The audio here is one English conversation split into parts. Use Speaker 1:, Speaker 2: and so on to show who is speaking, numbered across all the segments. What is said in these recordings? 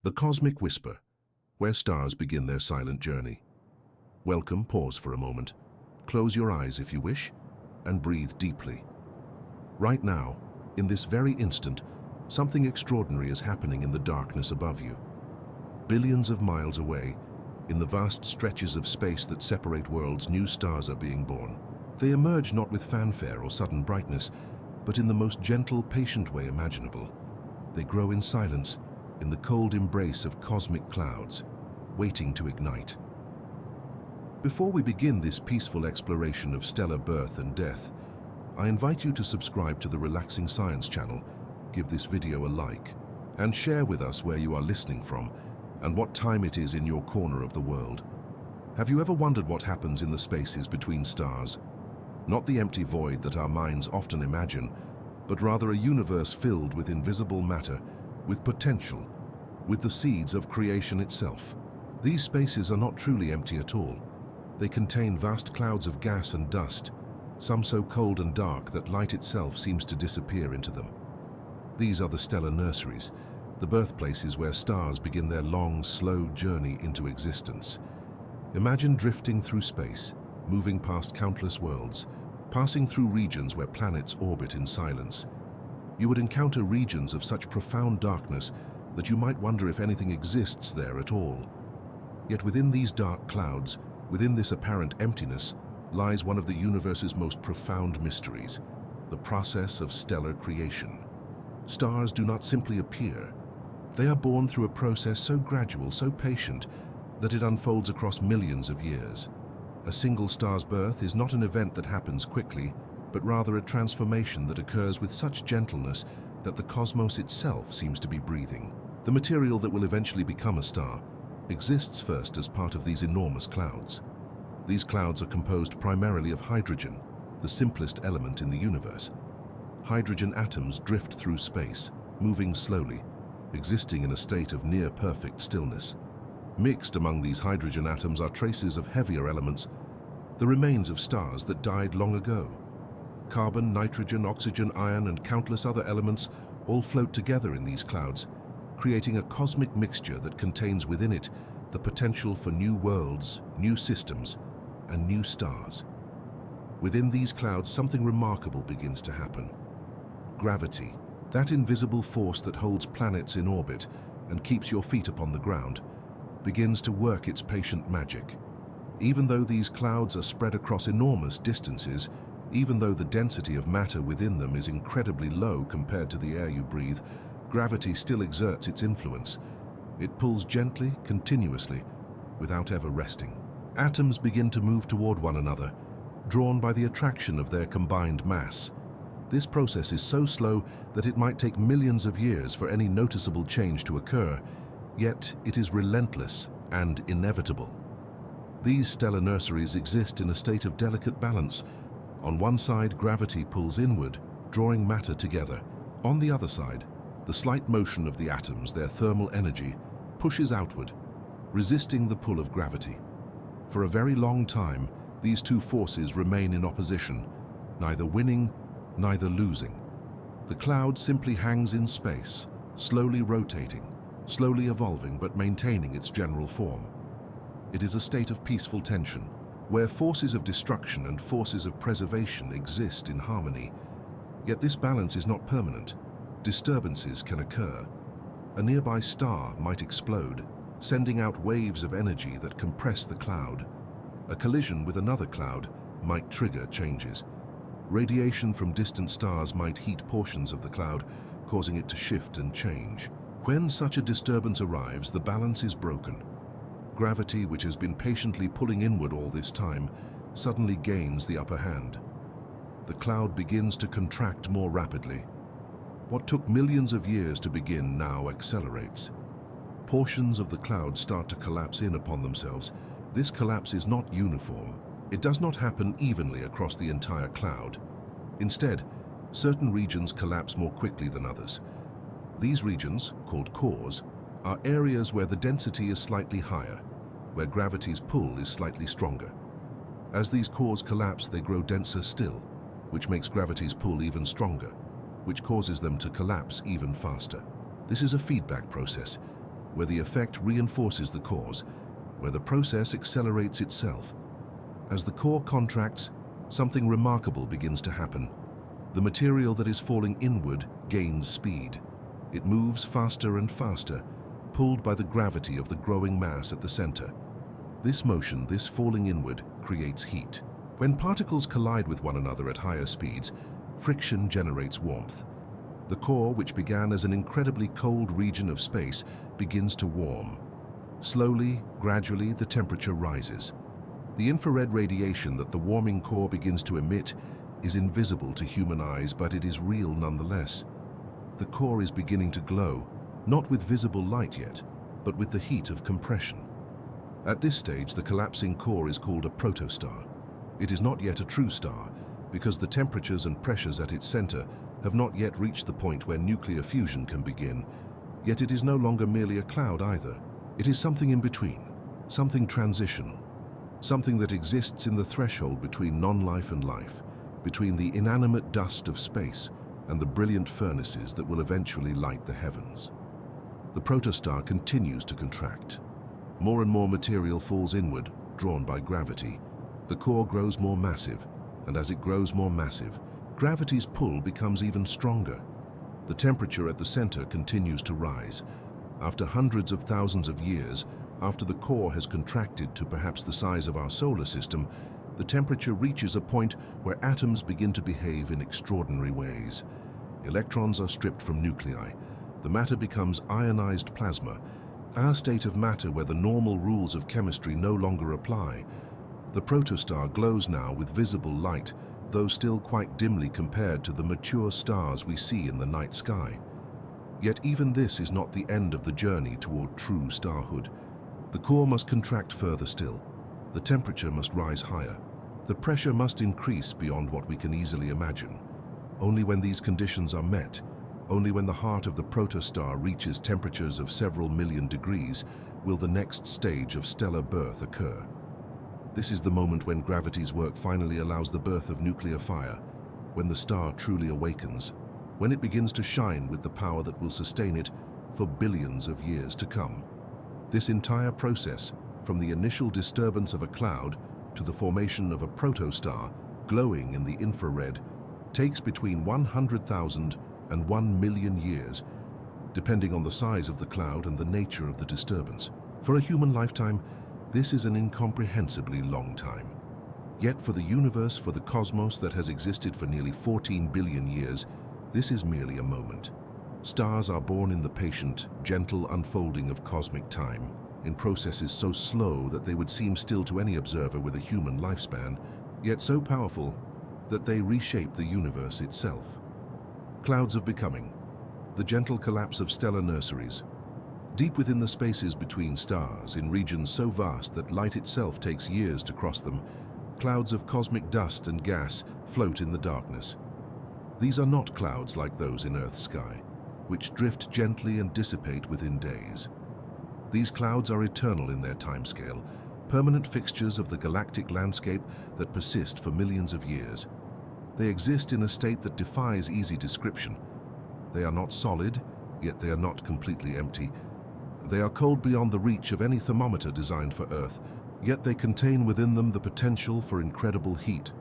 Speaker 1: The Cosmic Whisper, where stars begin their silent journey. Welcome, pause for a moment. Close your eyes if you wish, and breathe deeply. Right now, in this very instant, something extraordinary is happening in the darkness above you. Billions of miles away, in the vast stretches of space that separate worlds, new stars are being born. They emerge not with fanfare or sudden brightness, but in the most gentle, patient way imaginable. They grow in silence, in the cold embrace of cosmic clouds, waiting to ignite. Before we begin this peaceful exploration of stellar birth and death, I invite you to subscribe to the Relaxing Science channel, give this video a like, and share with us where you are listening from and what time it is in your corner of the world. Have you ever wondered what happens in the spaces between stars? Not the empty void that our minds often imagine, but rather a universe filled with invisible matter, with potential, with the seeds of creation itself. These spaces are not truly empty at all. They contain vast clouds of gas and dust, some so cold and dark that light itself seems to disappear into them. These are the stellar nurseries, the birthplaces where stars begin their long, slow journey into existence. Imagine drifting through space, moving past countless worlds, passing through regions where planets orbit in silence. You would encounter regions of such profound darkness that you might wonder if anything exists there at all. Yet within these dark clouds, within this apparent emptiness, lies one of the universe's most profound mysteries, the process of stellar creation. Stars do not simply appear. They are born through a process so gradual, so patient, that it unfolds across millions of years. A single star's birth is not an event that happens quickly, but rather a transformation that occurs with such gentleness that the cosmos itself seems to be breathing. The material that will eventually become a star exists first as part of these enormous clouds. These clouds are composed primarily of hydrogen, the simplest element in the universe. Hydrogen atoms drift through space, moving slowly, existing in a state of near-perfect stillness. Mixed among these hydrogen atoms are traces of heavier elements, the remains of stars that died long ago. Carbon, nitrogen, oxygen, iron, and countless other elements all float together in these clouds, creating a cosmic mixture that contains within it the potential for new worlds, new systems, and new stars. Within these clouds, something remarkable begins to happen. Gravity, that invisible force that holds planets in orbit and keeps your feet upon the ground, begins to work its patient magic. Even though these clouds are spread across enormous distances, even though the density of matter within them is incredibly low compared to the air you breathe, gravity still exerts its influence. It pulls gently, continuously, without ever resting. Atoms begin to move toward one another, drawn by the attraction of their combined mass. This process is so slow that it might take millions of years for any noticeable change to occur, yet it is relentless and inevitable. These stellar nurseries exist in a state of delicate balance. On one side, gravity pulls inward, drawing matter together. On the other side, the slight motion of the atoms, their thermal energy, pushes outward, resisting the pull of gravity. For a very long time, these two forces remain in opposition, neither winning, neither losing. The cloud simply hangs in space, slowly rotating, slowly evolving but maintaining its general form. It is a state of peaceful tension, where forces of destruction and forces of preservation exist in harmony. Yet this balance is not permanent. Disturbances can occur. A nearby star might explode, sending out waves of energy that compress the cloud. A collision with another cloud might trigger changes. Radiation from distant stars might heat portions of the cloud, causing it to shift and change. When such a disturbance arrives, the balance is broken. Gravity, which has been patiently pulling inward all this time, suddenly gains the upper hand. The cloud begins to contract more rapidly. What took millions of years to begin now accelerates. Portions of the cloud start to collapse in upon themselves. This collapse is not uniform. It does not happen evenly across the entire cloud. Instead, certain regions collapse more quickly than others. These regions, called cores, are areas where the density is slightly higher, where gravity's pull is slightly stronger. As these cores collapse, they grow denser still, which makes gravity's pull even stronger, which causes them to collapse even faster. This is a feedback process. where the effect reinforces the cause, where the process accelerates itself. As the core contracts, something remarkable begins to happen. The material that is falling inward gains speed. It moves faster and faster, pulled by the gravity of the growing mass at the center. This motion, this falling inward, creates heat. When particles collide with one another at higher speeds, friction generates warmth. The core, which began as an incredibly cold region of space, begins to warm. Slowly, gradually, the temperature rises. The infrared radiation that the warming core begins to emit is invisible to human eyes, but it is real nonetheless. The core is beginning to glow, not with visible light yet, but with the heat of compression. At this stage, the collapsing core is called a protostar. It is not yet a true star, because the temperatures and pressures at its center have not yet reached the point where nuclear fusion can begin, yet it is no longer merely a cloud either. It is something in between, something transitional, something that exists in the threshold between non-life and life, between the inanimate dust of space and the brilliant furnaces that will eventually light the heavens. The protostar continues to contract. More and more material falls inward, drawn by gravity. The core grows more massive, and as it grows more massive, gravity's pull becomes even stronger. The temperature at the center continues to rise. After hundreds of thousands of years, after the core has contracted to perhaps the size of our solar system, the temperature reaches a point where atoms begin to behave in extraordinary ways. Electrons are stripped from nuclei. The matter becomes ionized plasma, our state of matter where the normal rules of chemistry no longer apply. The protostar glows now with visible light, though still quite dimly compared to the mature stars we see in the night sky. Yet even this is not the end of the journey toward true starhood. The core must contract further still. The temperature must rise higher. The pressure must increase beyond what we can easily imagine. Only when these conditions are met, only when the heart of the protostar reaches temperatures of several million degrees, will the next stage of stellar birth occur. This is the moment when gravity's work finally allows the birth of nuclear fire, when the star truly awakens, when it begins to shine with the power that will sustain it for billions of years to come. This entire process, from the initial disturbance of a cloud to the formation of a protostar glowing in the infrared, takes between 100,000 and 1 million years, depending on the size of the cloud and the nature of the disturbance. For a human lifetime, this is an incomprehensibly long time. Yet for the universe, for the cosmos that has existed for nearly 14 billion years, this is merely a moment. Stars are born in the patient, gentle unfolding of cosmic time, in processes so slow that they would seem still to any observer with a human lifespan, yet so powerful that they reshape the universe itself. Clouds of becoming, the gentle collapse of stellar nurseries. Deep within the spaces between stars, in regions so vast that light itself takes years to cross them, clouds of cosmic dust and gas float in the darkness. These are not clouds like those in Earth's sky, which drift gently and dissipate within days. These clouds are eternal in their timescale, permanent fixtures of the galactic landscape that persist for millions of years. They exist in a state that defies easy description. They are not solid, yet they are not completely empty. They are cold beyond the reach of any thermometer designed for Earth, yet they contain within them the potential for incredible heat.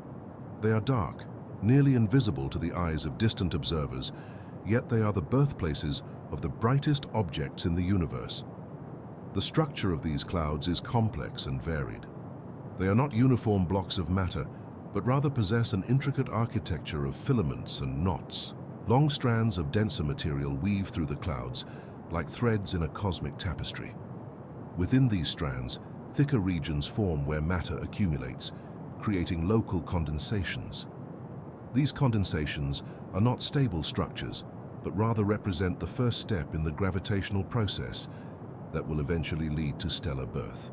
Speaker 1: They are dark, nearly invisible to the eyes of distant observers, yet they are the birthplaces of the brightest objects in the universe. The structure of these clouds is complex and varied. They are not uniform blocks of matter, but rather possess an intricate architecture of filaments and knots. Long strands of denser material weave through the clouds, like threads in a cosmic tapestry. Within these strands, thicker regions form where matter accumulates, creating local condensations. These condensations are not stable structures, but rather represent the first step in the gravitational process that will eventually lead to stellar birth.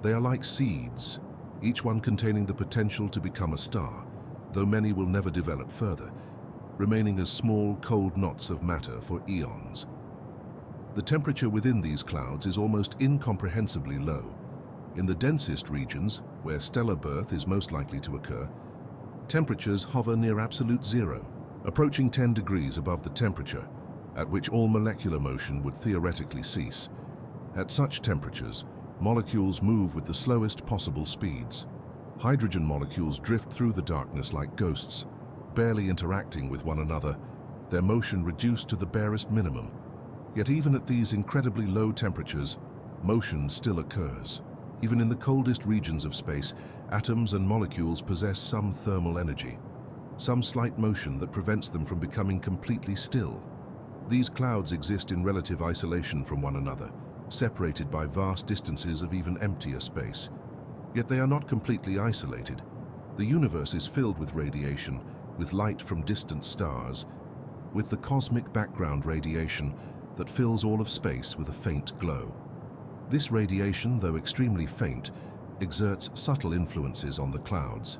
Speaker 1: They are like seeds, each one containing the potential to become a star, though many will never develop further, remaining as small, cold knots of matter for eons. The temperature within these clouds is almost incomprehensibly low. In the densest regions, where stellar birth is most likely to occur, temperatures hover near absolute zero, approaching 10 degrees above the temperature at which all molecular motion would theoretically cease. At such temperatures, molecules move with the slowest possible speeds. Hydrogen molecules drift through the darkness like ghosts, barely interacting with one another, their motion reduced to the barest minimum. Yet even at these incredibly low temperatures, motion still occurs. Even in the coldest regions of space, atoms and molecules possess some thermal energy, some slight motion that prevents them from becoming completely still. These clouds exist in relative isolation from one another, separated by vast distances of even emptier space. Yet they are not completely isolated. The universe is filled with radiation, with light from distant stars, with the cosmic background radiation that fills all of space with a faint glow. This radiation, though extremely faint, exerts subtle influences on the clouds.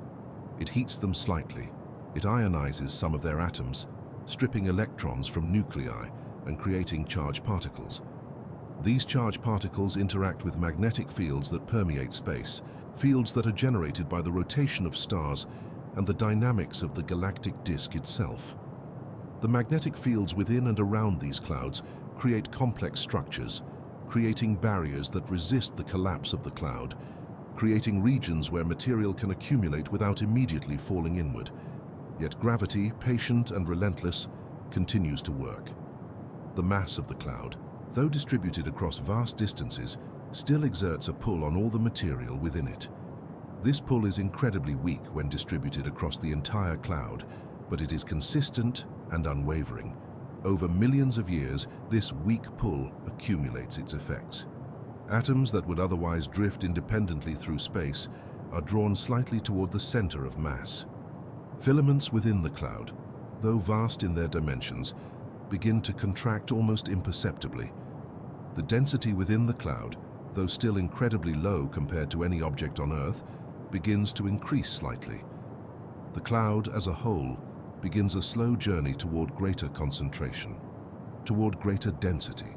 Speaker 1: It heats them slightly. It ionizes some of their atoms, stripping electrons from nuclei and creating charged particles. These charged particles interact with magnetic fields that permeate space, fields that are generated by the rotation of stars and the dynamics of the galactic disk itself. The magnetic fields within and around these clouds create complex structures, creating barriers that resist the collapse of the cloud, creating regions where material can accumulate without immediately falling inward. Yet gravity, patient and relentless, continues to work. The mass of the cloud, though distributed across vast distances, still exerts a pull on all the material within it. This pull is incredibly weak when distributed across the entire cloud, but it is consistent and unwavering. Over millions of years, this weak pull accumulates its effects. Atoms that would otherwise drift independently through space are drawn slightly toward the center of mass. Filaments within the cloud, though vast in their dimensions, begin to contract almost imperceptibly. The density within the cloud, though still incredibly low compared to any object on Earth, begins to increase slightly. The cloud as a whole begins a slow journey toward greater concentration, toward greater density,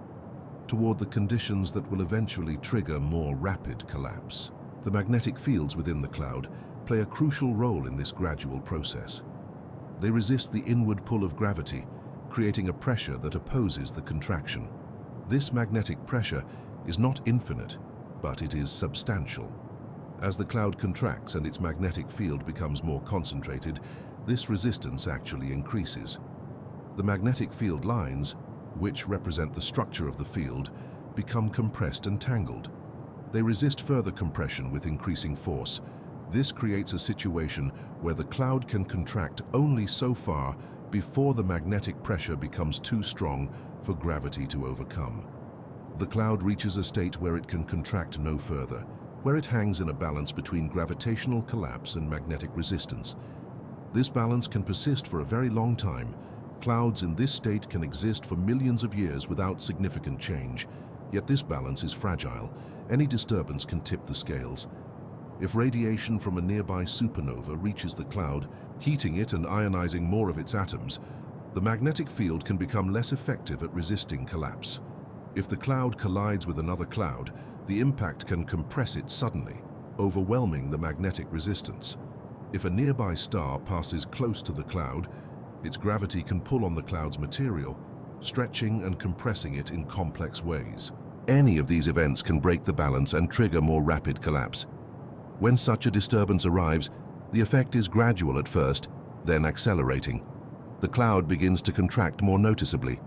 Speaker 1: toward the conditions that will eventually trigger more rapid collapse. The magnetic fields within the cloud play a crucial role in this gradual process. They resist the inward pull of gravity, creating a pressure that opposes the contraction. This magnetic pressure is not infinite, but it is substantial. As the cloud contracts and its magnetic field becomes more concentrated, this resistance actually increases. The magnetic field lines, which represent the structure of the field, become compressed and tangled. They resist further compression with increasing force. This creates a situation where the cloud can contract only so far before the magnetic pressure becomes too strong for gravity to overcome. The cloud reaches a state where it can contract no further, where it hangs in a balance between gravitational collapse and magnetic resistance. This balance can persist for a very long time. Clouds in this state can exist for millions of years without significant change. Yet this balance is fragile. Any disturbance can tip the scales. If radiation from a nearby supernova reaches the cloud, heating it and ionizing more of its atoms, the magnetic field can become less effective at resisting collapse. If the cloud collides with another cloud, the impact can compress it suddenly, overwhelming the magnetic resistance. If a nearby star passes close to the cloud, its gravity can pull on the cloud's material, stretching and compressing it in complex ways. Any of these events can break the balance and trigger more rapid collapse. When such a disturbance arrives, the effect is gradual at first, then accelerating. The cloud begins to contract more noticeably.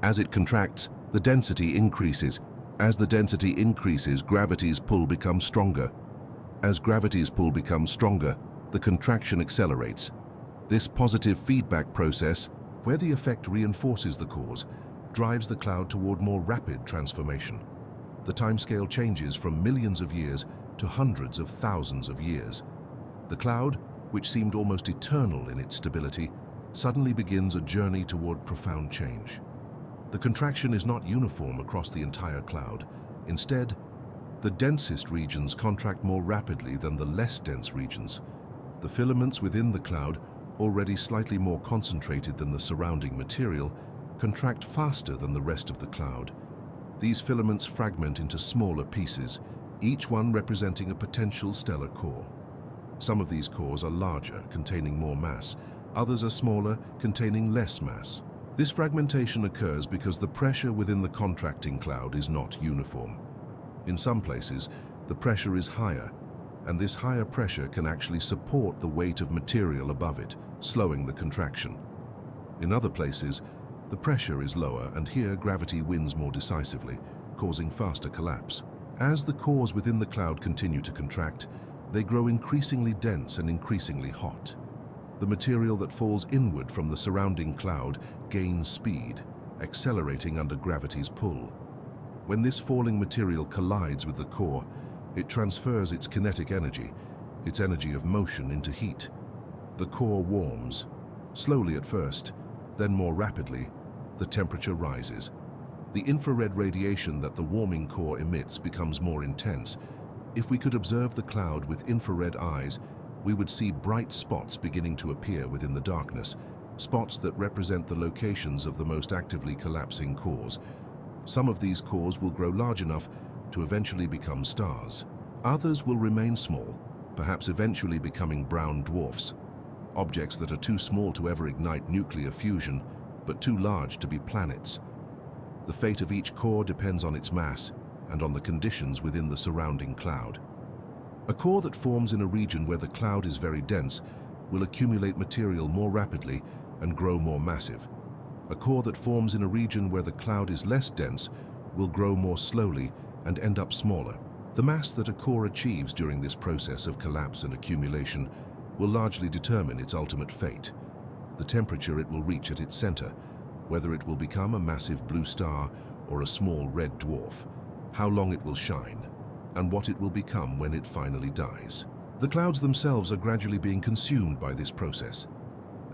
Speaker 1: As it contracts, the density increases. As the density increases, gravity's pull becomes stronger. As gravity's pull becomes stronger, the contraction accelerates. This positive feedback process, where the effect reinforces the cause, drives the cloud toward more rapid transformation. The timescale changes from millions of years to hundreds of thousands of years. The cloud, which seemed almost eternal in its stability, suddenly begins a journey toward profound change. The contraction is not uniform across the entire cloud. Instead, the densest regions contract more rapidly than the less dense regions. The filaments within the cloud, already slightly more concentrated than the surrounding material, contract faster than the rest of the cloud. These filaments fragment into smaller pieces, each one representing a potential stellar core. Some of these cores are larger, containing more mass. Others are smaller, containing less mass. This fragmentation occurs because the pressure within the contracting cloud is not uniform. In some places, the pressure is higher, and this higher pressure can actually support the weight of material above it, slowing the contraction. In other places, the pressure is lower, and here gravity wins more decisively, causing faster collapse. As the cores within the cloud continue to contract, they grow increasingly dense and increasingly hot. The material that falls inward from the surrounding cloud gains speed, accelerating under gravity's pull. When this falling material collides with the core, it transfers its kinetic energy, its energy of motion, into heat. The core warms, slowly at first, then more rapidly. The temperature rises. The infrared radiation that the warming core emits becomes more intense. If we could observe the cloud with infrared eyes, we would see bright spots beginning to appear within the darkness, spots that represent the locations of the most actively collapsing cores. Some of these cores will grow large enough to eventually become stars. Others will remain small, perhaps eventually becoming brown dwarfs, objects that are too small to ever ignite nuclear fusion, but too large to be planets. The fate of each core depends on its mass and on the conditions within the surrounding cloud. A core that forms in a region where the cloud is very dense will accumulate material more rapidly and grow more massive. A core that forms in a region where the cloud is less dense will grow more slowly and end up smaller. The mass that a core achieves during this process of collapse and accumulation will largely determine its ultimate fate. The temperature it will reach at its center, whether it will become a massive blue star or a small red dwarf, how long it will shine, and what it will become when it finally dies. The clouds themselves are gradually being consumed by this process.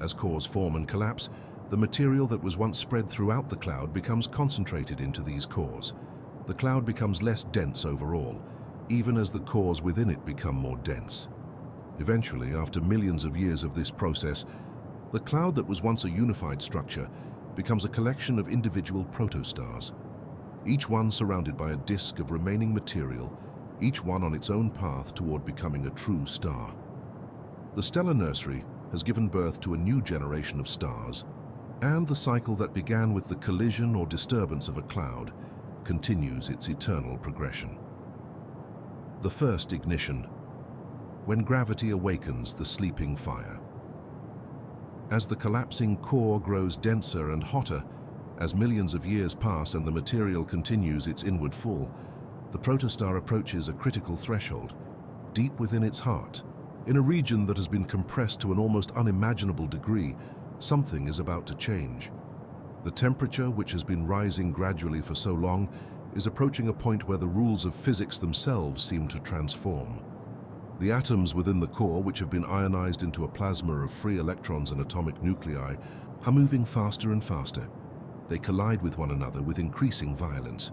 Speaker 1: As cores form and collapse, the material that was once spread throughout the cloud becomes concentrated into these cores. The cloud becomes less dense overall, even as the cores within it become more dense. Eventually, after millions of years of this process, the cloud that was once a unified structure becomes a collection of individual protostars, each one surrounded by a disk of remaining material, each one on its own path toward becoming a true star. The stellar nursery has given birth to a new generation of stars, and the cycle that began with the collision or disturbance of a cloud continues its eternal progression. The first ignition, when gravity awakens the sleeping fire. As the collapsing core grows denser and hotter, as millions of years pass and the material continues its inward fall, the protostar approaches a critical threshold, deep within its heart. In a region that has been compressed to an almost unimaginable degree, something is about to change. The temperature, which has been rising gradually for so long, is approaching a point where the rules of physics themselves seem to transform. The atoms within the core, which have been ionized into a plasma of free electrons and atomic nuclei, are moving faster and faster. They collide with one another with increasing violence.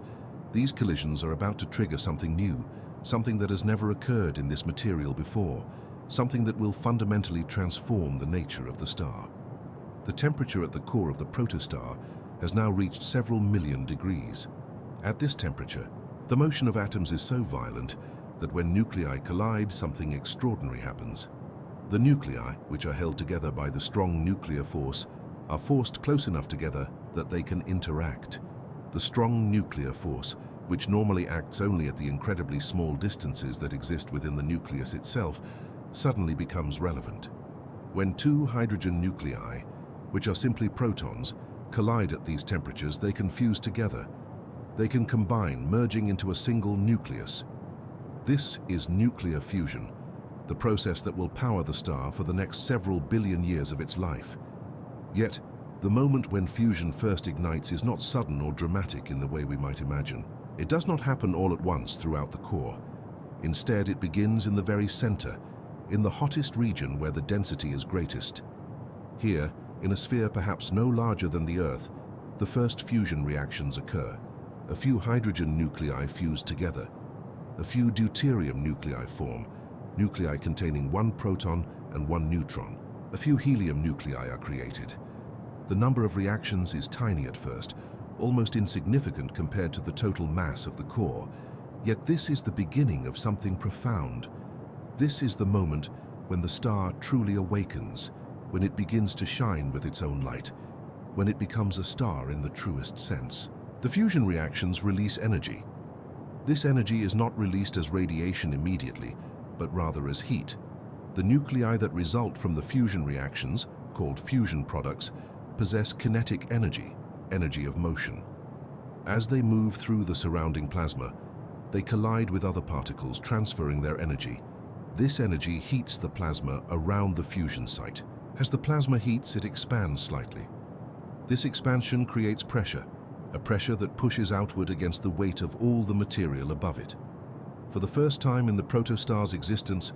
Speaker 1: These collisions are about to trigger something new, something that has never occurred in this material before, something that will fundamentally transform the nature of the star. The temperature at the core of the protostar has now reached several million degrees. At this temperature, the motion of atoms is so violent that when nuclei collide, something extraordinary happens. The nuclei, which are held together by the strong nuclear force, are forced close enough together that they can interact. The strong nuclear force, which normally acts only at the incredibly small distances that exist within the nucleus itself, suddenly becomes relevant. When two hydrogen nuclei, which are simply protons, collide at these temperatures, they can fuse together. They can combine, merging into a single nucleus. This is nuclear fusion, the process that will power the star for the next several billion years of its life. Yet, the moment when fusion first ignites is not sudden or dramatic in the way we might imagine. It does not happen all at once throughout the core. Instead, it begins in the very center, in the hottest region where the density is greatest. Here, in a sphere perhaps no larger than the Earth, the first fusion reactions occur. A few hydrogen nuclei fuse together. A few deuterium nuclei form, nuclei containing one proton and one neutron. A few helium nuclei are created. The number of reactions is tiny at first, almost insignificant compared to the total mass of the core. Yet this is the beginning of something profound. This is the moment when the star truly awakens, when it begins to shine with its own light, when it becomes a star in the truest sense. The fusion reactions release energy. This energy is not released as radiation immediately, but rather as heat. The nuclei that result from the fusion reactions, called fusion products, possess kinetic energy, energy of motion. As they move through the surrounding plasma, they collide with other particles, transferring their energy. This energy heats the plasma around the fusion site. As the plasma heats, it expands slightly. This expansion creates pressure, a pressure that pushes outward against the weight of all the material above it. For the first time in the protostar's existence,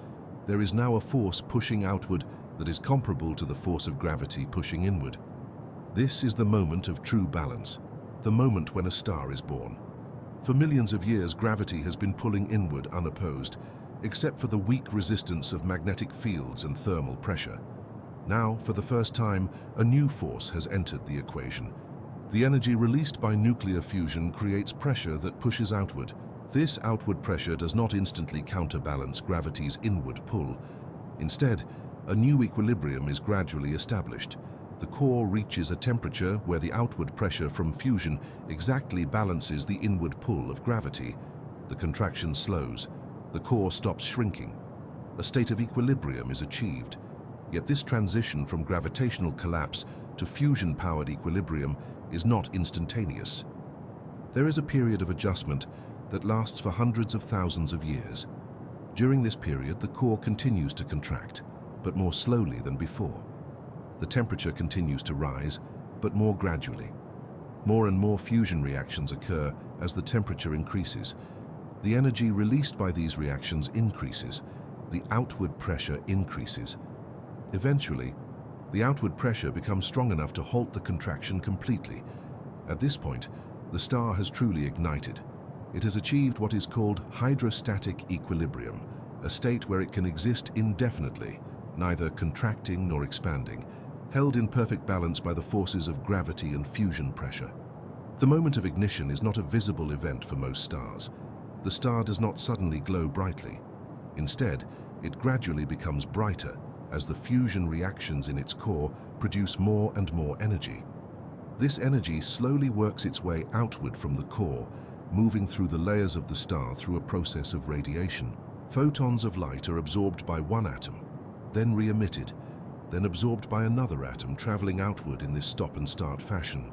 Speaker 1: there is now a force pushing outward that is comparable to the force of gravity pushing inward. This is the moment of true balance, the moment when a star is born. For millions of years, gravity has been pulling inward unopposed, except for the weak resistance of magnetic fields and thermal pressure. Now, for the first time, a new force has entered the equation. The energy released by nuclear fusion creates pressure that pushes outward. This outward pressure does not instantly counterbalance gravity's inward pull. Instead, a new equilibrium is gradually established. The core reaches a temperature where the outward pressure from fusion exactly balances the inward pull of gravity. The contraction slows. The core stops shrinking. A state of equilibrium is achieved. Yet this transition from gravitational collapse to fusion-powered equilibrium is not instantaneous. There is a period of adjustment that lasts for hundreds of thousands of years. During this period, the core continues to contract, but more slowly than before. The temperature continues to rise, but more gradually. More and more fusion reactions occur as the temperature increases. The energy released by these reactions increases. The outward pressure increases. Eventually, the outward pressure becomes strong enough to halt the contraction completely. At this point, the star has truly ignited. It has achieved what is called hydrostatic equilibrium, a state where it can exist indefinitely, neither contracting nor expanding, held in perfect balance by the forces of gravity and fusion pressure. The moment of ignition is not a visible event for most stars. The star does not suddenly glow brightly. Instead, it gradually becomes brighter as the fusion reactions in its core produce more and more energy. This energy slowly works its way outward from the core, moving through the layers of the star through a process of radiation. Photons of light are absorbed by one atom, then re-emitted, then absorbed by another atom, traveling outward in this stop-and-start fashion.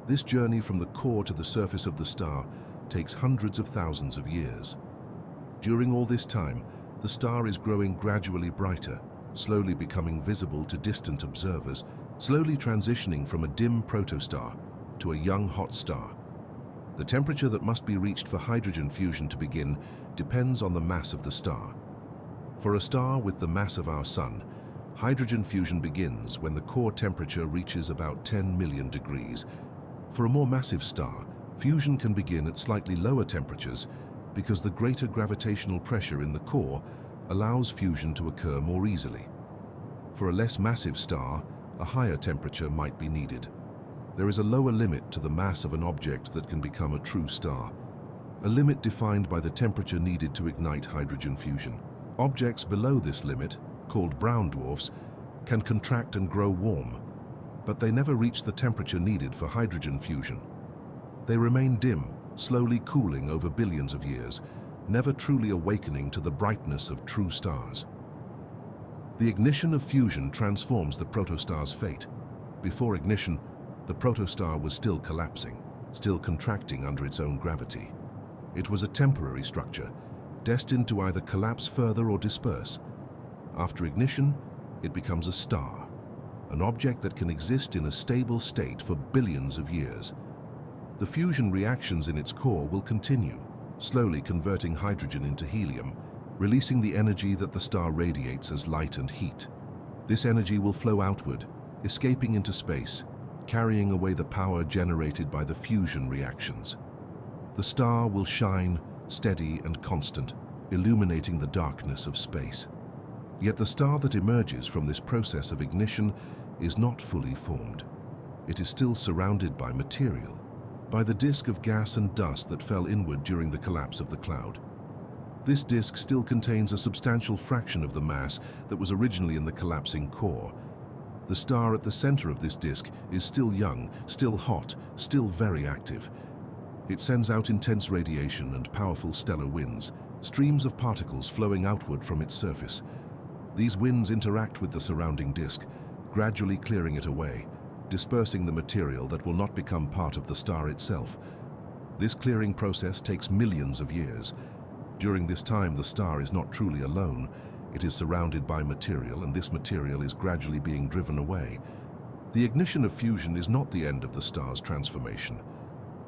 Speaker 1: This journey from the core to the surface of the star takes hundreds of thousands of years. During all this time, the star is growing gradually brighter, slowly becoming visible to distant observers, slowly transitioning from a dim protostar to a young hot star. The temperature that must be reached for hydrogen fusion to begin depends on the mass of the star. For a star with the mass of our Sun, hydrogen fusion begins when the core temperature reaches about 10 million degrees. For a more massive star, fusion can begin at slightly lower temperatures because the greater gravitational pressure in the core allows fusion to occur more easily. For a less massive star, a higher temperature might be needed. There is a lower limit to the mass of an object that can become a true star, a limit defined by the temperature needed to ignite hydrogen fusion. Objects below this limit, called brown dwarfs, can contract and grow warm, but they never reach the temperature needed for hydrogen fusion. They remain dim, slowly cooling over billions of years, never truly awakening to the brightness of true stars. The ignition of fusion transforms the protostar's fate. Before ignition, the protostar was still collapsing, still contracting under its own gravity. It was a temporary structure, destined to either collapse further or disperse. After ignition, it becomes a star, an object that can exist in a stable state for billions of years. The fusion reactions in its core will continue, slowly converting hydrogen into helium, releasing the energy that the star radiates as light and heat. This energy will flow outward, escaping into space, carrying away the power generated by the fusion reactions. The star will shine, steady and constant, illuminating the darkness of space. Yet the star that emerges from this process of ignition is not fully formed. It is still surrounded by material, by the disk of gas and dust that fell inward during the collapse of the cloud. This disk still contains a substantial fraction of the mass that was originally in the collapsing core. The star at the center of this disk is still young, still hot, still very active. It sends out intense radiation and powerful stellar winds, streams of particles flowing outward from its surface. These winds interact with the surrounding disk, gradually clearing it away, dispersing the material that will not become part of the star itself. This clearing process takes millions of years. During this time, the star is not truly alone. It is surrounded by material, and this material is gradually being driven away. The ignition of fusion is not the end of the star's transformation.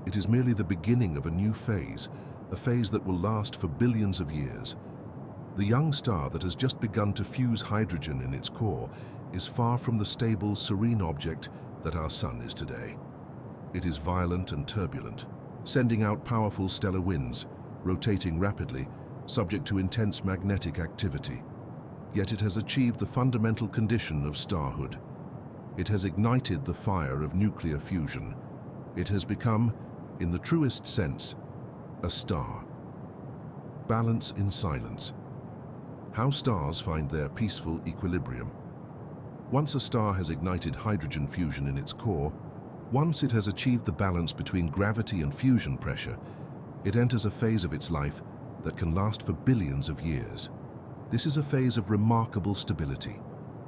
Speaker 1: It is merely the beginning of a new phase, a phase that will last for billions of years. The young star that has just begun to fuse hydrogen in its core is far from the stable, serene object that our Sun is today. It is violent and turbulent, sending out powerful stellar winds, rotating rapidly, subject to intense magnetic activity. Yet it has achieved the fundamental condition of starhood. It has ignited the fire of nuclear fusion. It has become, in the truest sense, a star. Balance in silence. How stars find their peaceful equilibrium. Once a star has ignited hydrogen fusion in its core, once it has achieved the balance between gravity and fusion pressure, it enters a phase of its life that can last for billions of years. This is a phase of remarkable stability,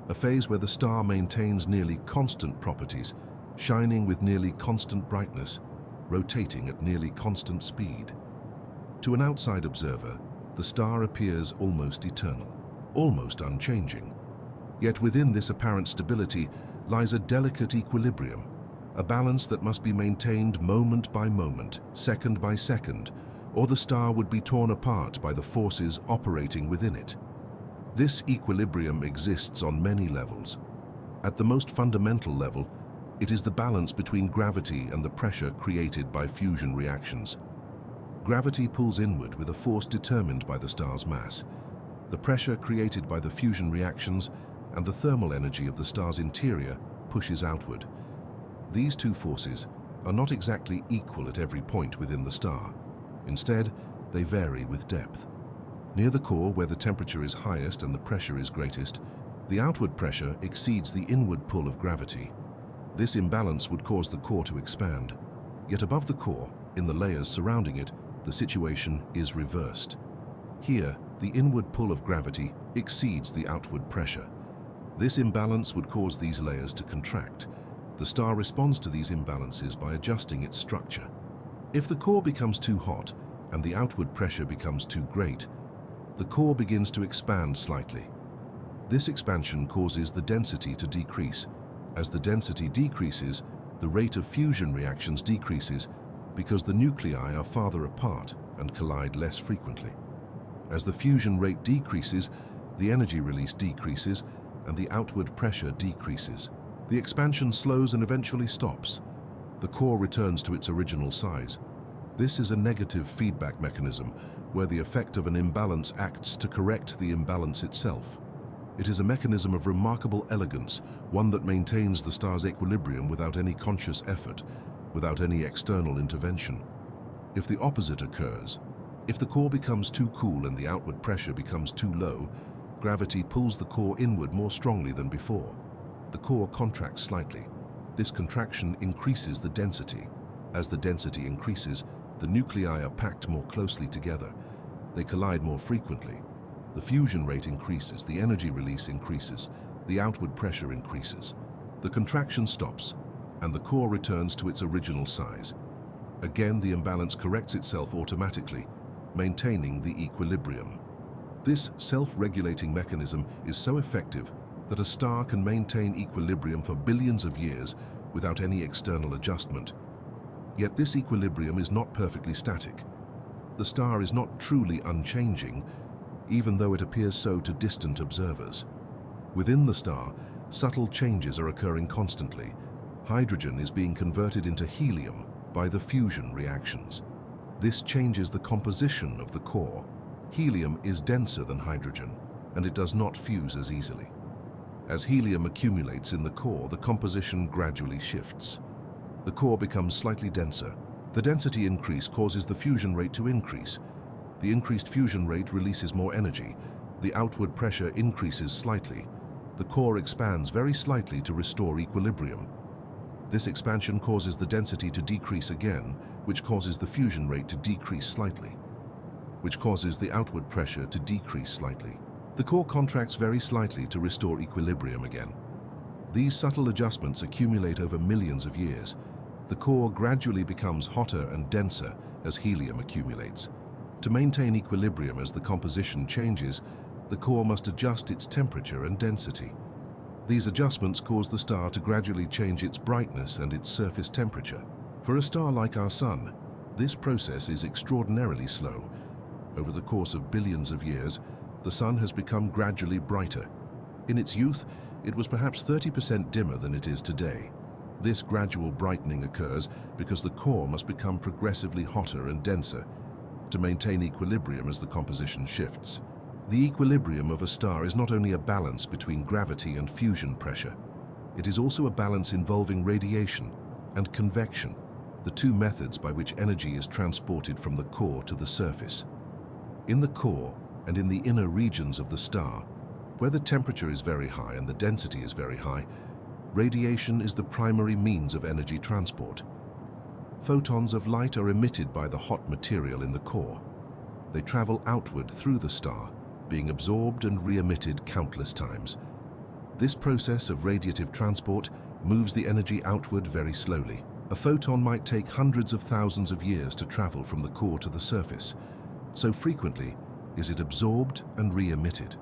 Speaker 1: a phase where the star maintains nearly constant properties, shining with nearly constant brightness, rotating at nearly constant speed. To an outside observer, the star appears almost eternal, almost unchanging. Yet within this apparent stability lies a delicate equilibrium, a balance that must be maintained moment by moment, second by second, or the star would be torn apart by the forces operating within it. This equilibrium exists on many levels. At the most fundamental level, it is the balance between gravity and the pressure created by fusion reactions. Gravity pulls inward with a force determined by the star's mass. The pressure created by the fusion reactions and the thermal energy of the star's interior pushes outward. These two forces are not exactly equal at every point within the star. Instead, they vary with depth. Near the core, where the temperature is highest and the pressure is greatest, the outward pressure exceeds the inward pull of gravity. This imbalance would cause the core to expand. Yet above the core, in the layers surrounding it, the situation is reversed. Here, the inward pull of gravity exceeds the outward pressure. This imbalance would cause these layers to contract. The star responds to these imbalances by adjusting its structure. If the core becomes too hot and the outward pressure becomes too great, the core begins to expand slightly. This expansion causes the density to decrease. As the density decreases, the rate of fusion reactions decreases because the nuclei are farther apart and collide less frequently. As the fusion rate decreases, the energy release decreases and the outward pressure decreases. The expansion slows and eventually stops. The core returns to its original size. This is a negative feedback mechanism where the effect of an imbalance acts to correct the imbalance itself. It is a mechanism of remarkable elegance, one that maintains the star's equilibrium without any conscious effort, without any external intervention. If the opposite occurs, if the core becomes too cool and the outward pressure becomes too low, gravity pulls the core inward more strongly than before. The core contracts slightly. This contraction increases the density. As the density increases, the nuclei are packed more closely together. They collide more frequently. The fusion rate increases, the energy release increases, the outward pressure increases. The contraction stops, and the core returns to its original size. Again, the imbalance corrects itself automatically, maintaining the equilibrium. This self-regulating mechanism is so effective that a star can maintain equilibrium for billions of years without any external adjustment. Yet this equilibrium is not perfectly static. The star is not truly unchanging, even though it appears so to distant observers. Within the star, subtle changes are occurring constantly. Hydrogen is being converted into helium by the fusion reactions. This changes the composition of the core. Helium is denser than hydrogen, and it does not fuse as easily. As helium accumulates in the core, the composition gradually shifts. The core becomes slightly denser. The density increase causes the fusion rate to increase. The increased fusion rate releases more energy. The outward pressure increases slightly. the core expands very slightly to restore equilibrium. This expansion causes the density to decrease again, which causes the fusion rate to decrease slightly, which causes the outward pressure to decrease slightly. The core contracts very slightly to restore equilibrium again. These subtle adjustments accumulate over millions of years. The core gradually becomes hotter and denser as helium accumulates. To maintain equilibrium as the composition changes, the core must adjust its temperature and density. These adjustments cause the star to gradually change its brightness and its surface temperature. For a star like our Sun, this process is extraordinarily slow. Over the course of billions of years, the Sun has become gradually brighter. In its youth, it was perhaps 30% dimmer than it is today. This gradual brightening occurs because the core must become progressively hotter and denser to maintain equilibrium as the composition shifts. The equilibrium of a star is not only a balance between gravity and fusion pressure. It is also a balance involving radiation and convection, the two methods by which energy is transported from the core to the surface. In the core and in the inner regions of the star, where the temperature is very high and the density is very high, radiation is the primary means of energy transport. Photons of light are emitted by the hot material in the core. They travel outward through the star, being absorbed and re-emitted countless times. This process of radiative transport moves the energy outward very slowly. A photon might take hundreds of thousands of years to travel from the core to the surface. So frequently is it absorbed and re-emitted.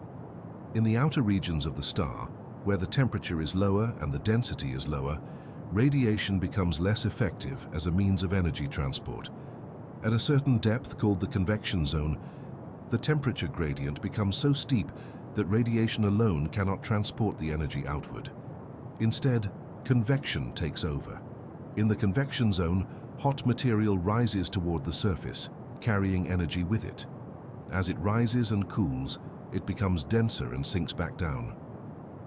Speaker 1: In the outer regions of the star, where the temperature is lower and the density is lower, radiation becomes less effective as a means of energy transport. At a certain depth called the convection zone, the temperature gradient becomes so steep that radiation alone cannot transport the energy outward. Instead, convection takes over. In the convection zone, hot material rises toward the surface, carrying energy with it. As it rises and cools, it becomes denser and sinks back down.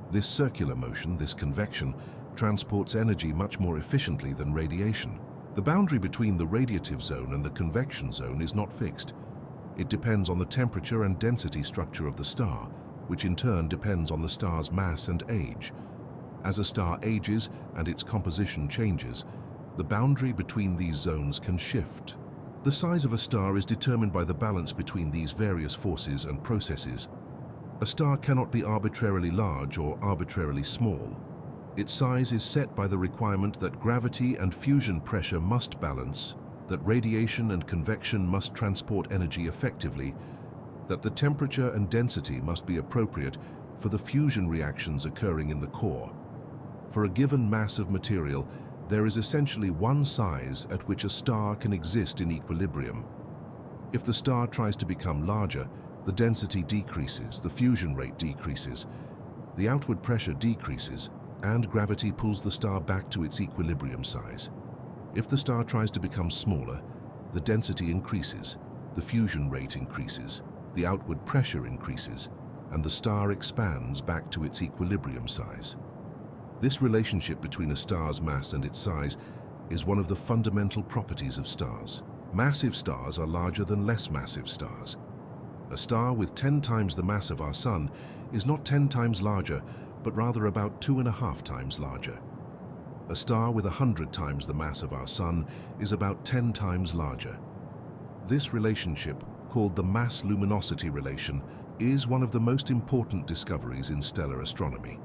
Speaker 1: This circular motion, this convection, transports energy much more efficiently than radiation. The boundary between the radiative zone and the convection zone is not fixed. It depends on the temperature and density structure of the star, which in turn depends on the star's mass and age. As a star ages and its composition changes, the boundary between these zones can shift. The size of a star is determined by the balance between these various forces and processes. A star cannot be arbitrarily large or arbitrarily small. Its size is set by the requirement that gravity and fusion pressure must balance, that radiation and convection must transport energy effectively, that the temperature and density must be appropriate for the fusion reactions occurring in the core. For a given mass of material, there is essentially one size at which a star can exist in equilibrium. If the star tries to become larger, the density decreases, the fusion rate decreases, the outward pressure decreases, and gravity pulls the star back to its equilibrium size. If the star tries to become smaller, the density increases, the fusion rate increases, the outward pressure increases, and the star expands back to its equilibrium size. This relationship between a star's mass and its size is one of the fundamental properties of stars. Massive stars are larger than less massive stars. A star with 10 times the mass of our Sun is not 10 times larger, but rather about 2.5 times larger. A star with 100 times the mass of our Sun is about 10 times larger. This relationship, called the mass-luminosity relation, is one of the most important discoveries in stellar astronomy.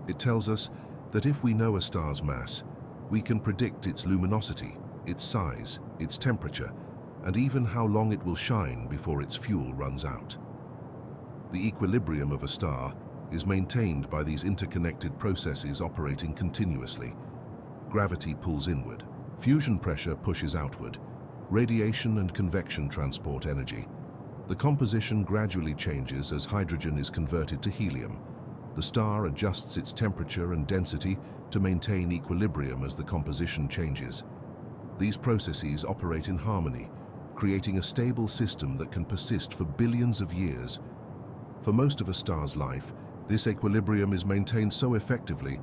Speaker 1: It tells us that if we know a star's mass, we can predict its luminosity, its size, its temperature, and even how long it will shine before its fuel runs out. The equilibrium of a star is maintained by these interconnected processes operating continuously. Gravity pulls inward, fusion pressure pushes outward, radiation and convection transport energy. The composition gradually changes as hydrogen is converted to helium. The star adjusts its temperature and density to maintain equilibrium as the composition changes. These processes operate in harmony, creating a stable system that can persist for billions of years. For most of a star's life, this equilibrium is maintained so effectively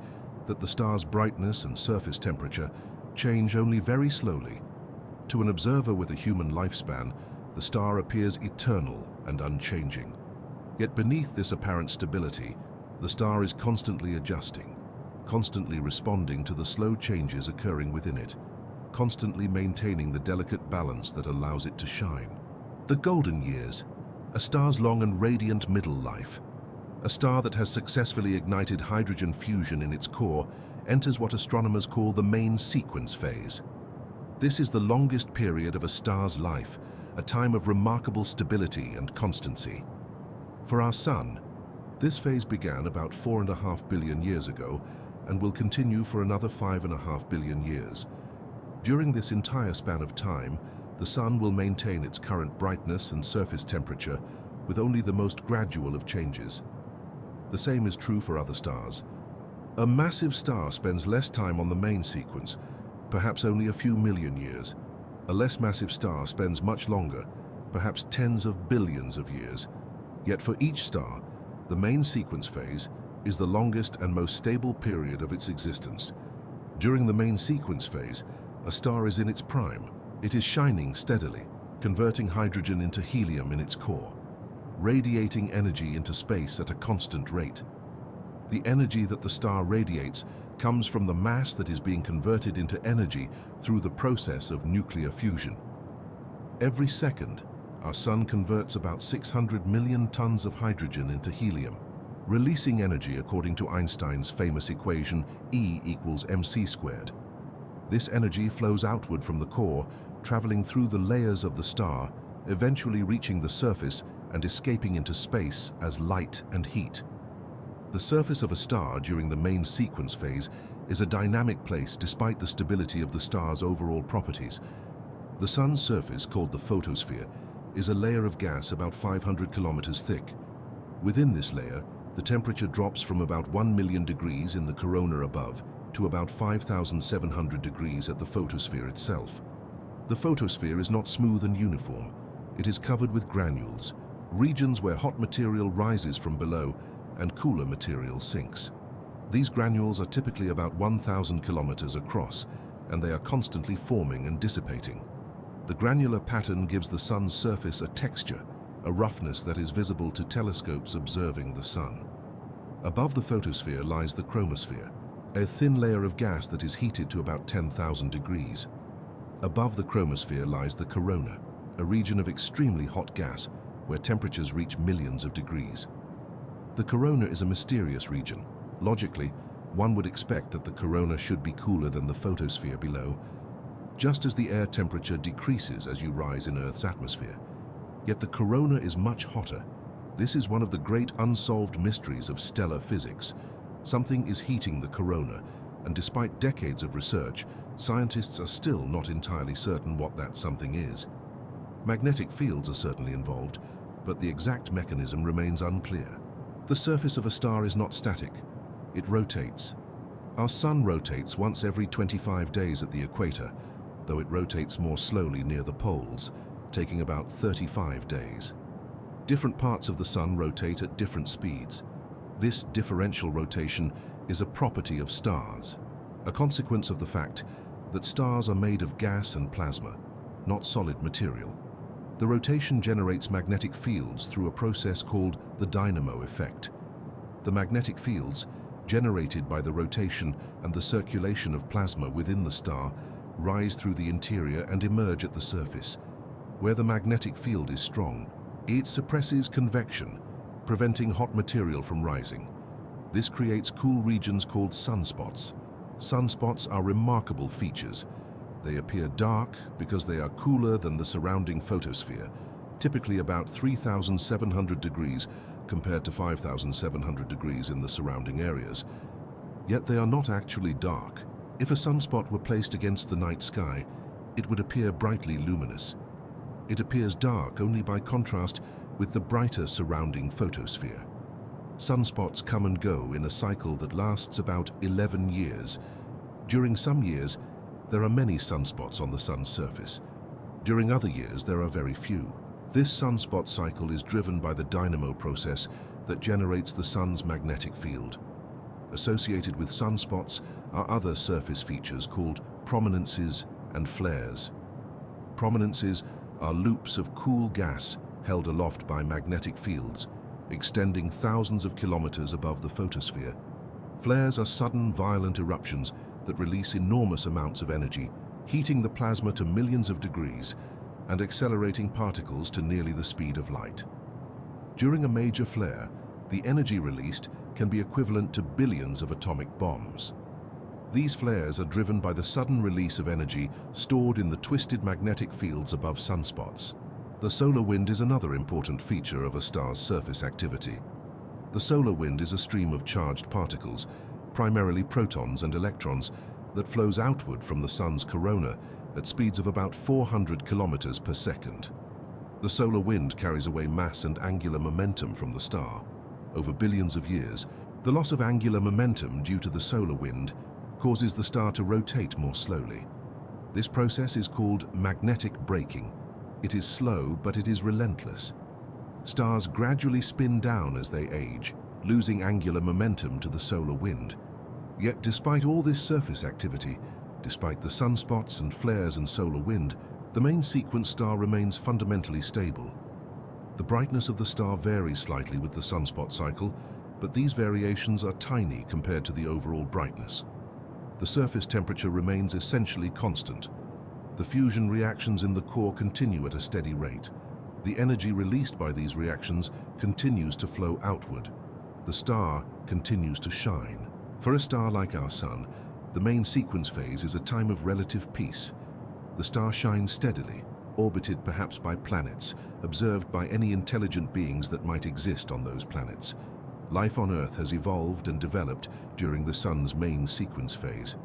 Speaker 1: that the star's brightness and surface temperature change only very slowly. To an observer with a human lifespan, the star appears eternal and unchanging. Yet beneath this apparent stability, The star is constantly adjusting, constantly responding to the slow changes occurring within it, constantly maintaining the delicate balance that allows it to shine. The golden years, a star's long and radiant middle life. A star that has successfully ignited hydrogen fusion in its core enters what astronomers call the main sequence phase. This is the longest period of a star's life, a time of remarkable stability and constancy. For our Sun, this phase began about 4.5 billion years ago and will continue for another 5.5 billion years. During this entire span of time, the Sun will maintain its current brightness and surface temperature with only the most gradual of changes. The same is true for other stars. A massive star spends less time on the main sequence, perhaps only a few million years. A less massive star spends much longer, perhaps tens of billions of years. Yet for each star, the main sequence phase is the longest and most stable period of its existence. During the main sequence phase, a star is in its prime. It is shining steadily, converting hydrogen into helium in its core, radiating energy into space at a constant rate. The energy that the star radiates comes from the mass that is being converted into energy through the process of nuclear fusion. Every second, our Sun converts about 600 million tons of hydrogen into helium, releasing energy according to Einstein's famous equation E equals mc squared. This energy flows outward from the core, traveling through the layers of the star, eventually reaching the surface and escaping into space as light and heat. The surface of a star during the main sequence phase is a dynamic place despite the stability of the star's overall properties. The Sun's surface, called the photosphere, is a layer of gas about 500 kilometers thick. Within this layer, the temperature drops from about 1 million degrees in the corona above to about 5,700 degrees at the photosphere itself. The photosphere is not smooth and uniform. It is covered with granules, regions where hot material rises from below and cooler material sinks. These granules are typically about 1,000 kilometers across, and they are constantly forming and dissipating. The granular pattern gives the Sun's surface a texture, a roughness that is visible to telescopes observing the Sun. Above the photosphere lies the chromosphere, a thin layer of gas that is heated to about 10,000 degrees. Above the chromosphere lies the corona, a region of extremely hot gas where temperatures reach millions of degrees. The corona is a mysterious region. Logically, one would expect that the corona should be cooler than the photosphere below, just as the air temperature decreases as you rise in Earth's atmosphere. Yet the corona is much hotter. This is one of the great unsolved mysteries of stellar physics. Something is heating the corona, and despite decades of research, scientists are still not entirely certain what that something is. Magnetic fields are certainly involved, but the exact mechanism remains unclear. The surface of a star is not static. It rotates. Our Sun rotates once every 25 days at the equator, though it rotates more slowly near the poles, taking about 35 days. Different parts of the Sun rotate at different speeds. This differential rotation is a property of stars, a consequence of the fact that stars are made of gas and plasma, not solid material. The rotation generates magnetic fields through a process called the dynamo effect. The magnetic fields, generated by the rotation and the circulation of plasma within the star, rise through the interior and emerge at the surface. Where the magnetic field is strong, it suppresses convection, preventing hot material from rising. This creates cool regions called sunspots. Sunspots are remarkable features. They appear dark because they are cooler than the surrounding photosphere, typically about 3,700 degrees compared to 5,700 degrees in the surrounding areas. Yet they are not actually dark. If a sunspot were placed against the night sky, it would appear brightly luminous. It appears dark only by contrast with the brighter surrounding photosphere. Sunspots come and go in a cycle that lasts about 11 years. During some years, there are many sunspots on the Sun's surface. During other years, there are very few. This sunspot cycle is driven by the dynamo process that generates the Sun's magnetic field. Associated with sunspots are other surface features called prominences and flares. Prominences are loops of cool gas held aloft by magnetic fields. extending thousands of kilometers above the photosphere. Flares are sudden, violent eruptions that release enormous amounts of energy, heating the plasma to millions of degrees and accelerating particles to nearly the speed of light. During a major flare, the energy released can be equivalent to billions of atomic bombs. These flares are driven by the sudden release of energy stored in the twisted magnetic fields above sunspots. The solar wind is another important feature of a star's surface activity. The solar wind is a stream of charged particles, primarily protons and electrons, that flows outward from the sun's corona at speeds of about 400 kilometers per second. The solar wind carries away mass and angular momentum from the star. Over billions of years, the loss of angular momentum due to the solar wind causes the star to rotate more slowly. This process is called magnetic braking. It is slow, but it is relentless. Stars gradually spin down as they age, losing angular momentum to the solar wind. Yet despite all this surface activity, despite the sunspots and flares and solar wind, the main sequence star remains fundamentally stable. The brightness of the star varies slightly with the sunspot cycle, but these variations are tiny compared to the overall brightness. The surface temperature remains essentially constant. The fusion reactions in the core continue at a steady rate. The energy released by these reactions continues to flow outward. The star continues to shine. For a star like our Sun, the main sequence phase is a time of relative peace. The star shines steadily, orbited perhaps by planets, observed by any intelligent beings that might exist on those planets. Life on Earth has evolved and developed during the Sun's main sequence phase.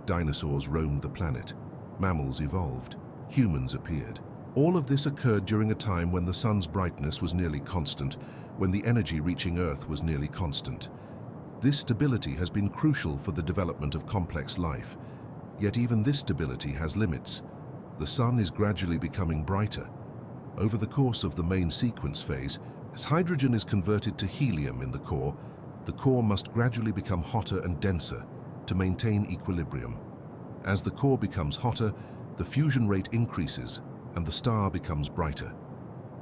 Speaker 1: Dinosaurs roamed the planet. Mammals evolved. Humans appeared. All of this occurred during a time when the Sun's brightness was nearly constant, when the energy reaching Earth was nearly constant. This stability has been crucial for the development of complex life. Yet even this stability has limits. The Sun is gradually becoming brighter. Over the course of the main sequence phase, as hydrogen is converted to helium in the core must gradually become hotter and denser to maintain equilibrium. As the core becomes hotter, the fusion rate increases and the star becomes brighter.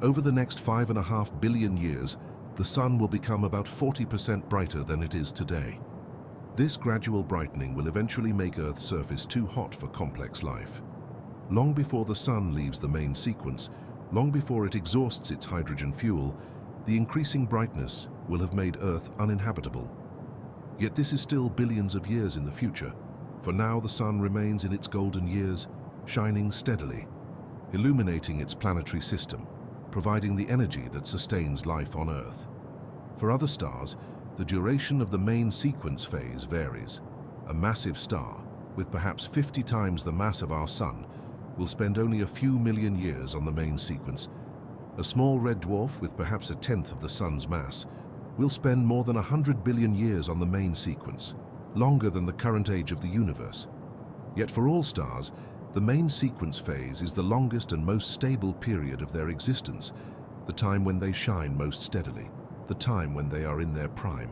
Speaker 1: Over the next 5.5 billion years, the Sun will become about 40% brighter than it is today. This gradual brightening will eventually make Earth's surface too hot for complex life. Long before the Sun leaves the main sequence, long before it exhausts its hydrogen fuel, the increasing brightness will have made Earth uninhabitable. Yet this is still billions of years in the future. For now, the Sun remains in its golden years, shining steadily, illuminating its planetary system, providing the energy that sustains life on Earth. For other stars, the duration of the main sequence phase varies. A massive star, with perhaps 50 times the mass of our Sun, will spend only a few million years on the main sequence. A small red dwarf with perhaps a tenth of the Sun's mass will spend more than 100 billion years on the main sequence, longer than the current age of the universe. Yet for all stars, the main sequence phase is the longest and most stable period of their existence, the time when they shine most steadily, the time when they are in their prime.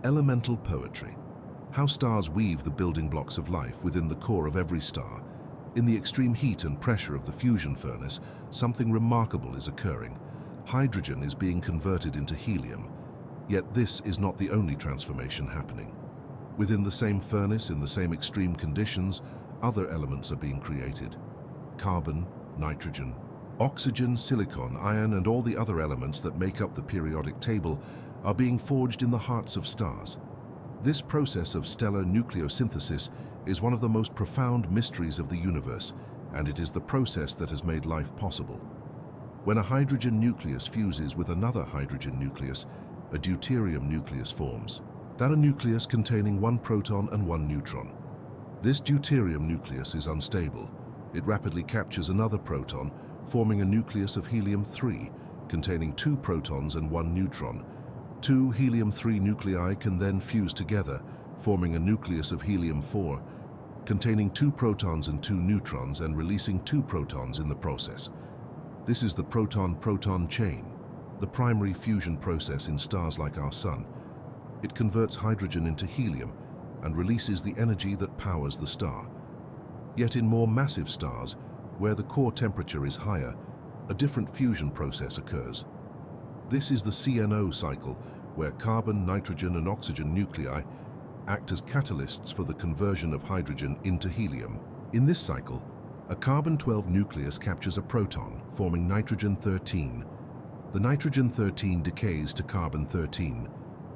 Speaker 1: Elemental poetry. How stars weave the building blocks of life within the core of every star. In the extreme heat and pressure of the fusion furnace, something remarkable is occurring. Hydrogen is being converted into helium. Yet this is not the only transformation happening. Within the same furnace, in the same extreme conditions, other elements are being created. Carbon, nitrogen, oxygen, silicon, iron, and all the other elements that make up the periodic table are being forged in the hearts of stars. This process of stellar nucleosynthesis is one of the most profound mysteries of the universe, and it is the process that has made life possible. When a hydrogen nucleus fuses with another hydrogen nucleus, a deuterium nucleus forms. That a nucleus containing one proton and one neutron. This deuterium nucleus is unstable. It rapidly captures another proton, forming a nucleus of helium-3, containing 2 protons and 1 neutron. 2 helium-3 nuclei can then fuse together, forming a nucleus of helium-4, containing 2 protons and 2 neutrons and releasing 2 protons in the process. This is the proton-proton chain, the primary fusion process in stars like our Sun. It converts hydrogen into helium and releases the energy that powers the star. Yet in more massive stars, where the core temperature is higher, a different fusion process occurs. This is the CNO cycle, where carbon, nitrogen, and oxygen nuclei act as catalysts for the conversion of hydrogen into helium. In this cycle, a carbon-12 nucleus captures a proton, forming nitrogen-13. The nitrogen-13 decays to carbon-13.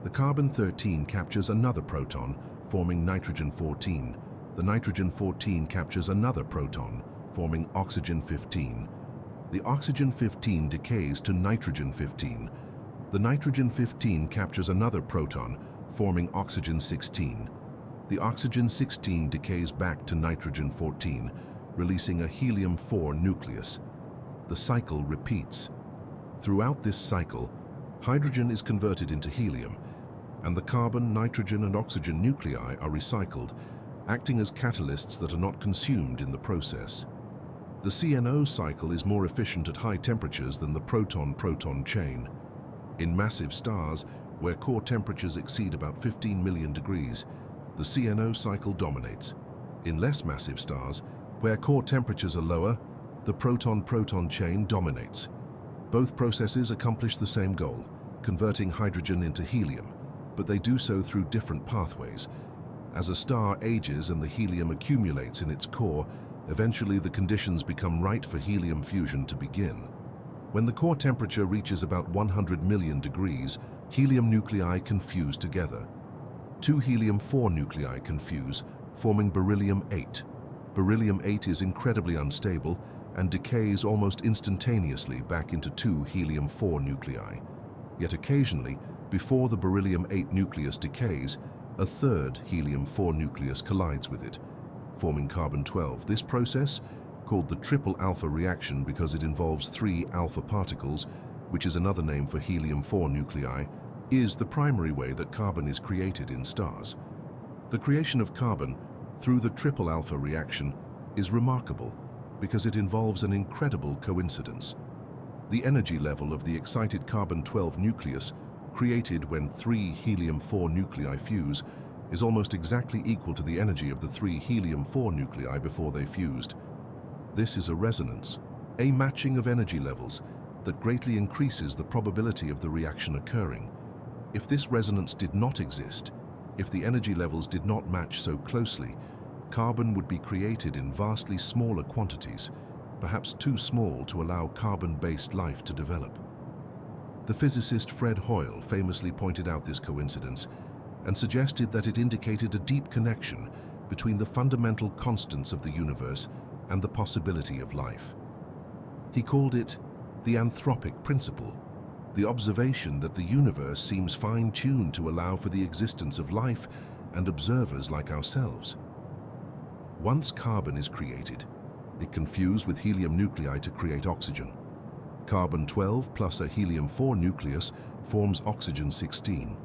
Speaker 1: The carbon-13 captures another proton, forming nitrogen-14. The nitrogen-14 captures another proton, forming oxygen-15. The oxygen-15 decays to nitrogen-15. The nitrogen-15 captures another proton, forming oxygen-16. The oxygen-16 decays back to nitrogen-14, releasing a helium-4 nucleus. The cycle repeats. Throughout this cycle, hydrogen is converted into helium, and the carbon, nitrogen, and oxygen nuclei are recycled, acting as catalysts that are not consumed in the process. The CNO cycle is more efficient at high temperatures than the proton-proton chain. In massive stars, where core temperatures exceed about 15 million degrees, the CNO cycle dominates. In less massive stars, where core temperatures are lower, the proton-proton chain dominates. Both processes accomplish the same goal, converting hydrogen into helium, but they do so through different pathways. As a star ages and the helium accumulates in its core, eventually the conditions become right for helium fusion to begin. When the core temperature reaches about 100 million degrees, helium nuclei can fuse together. Two helium-4 nuclei can fuse, forming beryllium-8. Beryllium-8 is incredibly unstable and decays almost instantaneously back into two helium-4 nuclei. Yet occasionally, before the beryllium-8 nucleus decays, a third helium-4 nucleus collides with it, forming carbon-12. This process, called the triple alpha reaction because it involves 3 alpha particles, which is another name for helium-4 nuclei, is the primary way that carbon is created in stars. The creation of carbon through the triple alpha reaction is remarkable because it involves an incredible coincidence. The energy level of the excited carbon-12 nucleus created when 3 helium-4 nuclei fuse is almost exactly equal to the energy of the 3 helium-4 nuclei before they fused. This is a resonance, a matching of energy levels that greatly increases the probability of the reaction occurring. If this resonance did not exist, if the energy levels did not match so closely, carbon would be created in vastly smaller quantities, perhaps too small to allow carbon-based life to develop. The physicist Fred Hoyle famously pointed out this coincidence and suggested that it indicated a deep connection between the fundamental constants of the universe and the possibility of life. He called it the anthropic principle, the observation that the universe seems fine-tuned to allow for the existence of life and observers like ourselves. Once carbon is created, it can fuse with helium nuclei to create oxygen. Carbon-12 plus a helium-4 nucleus forms oxygen-16.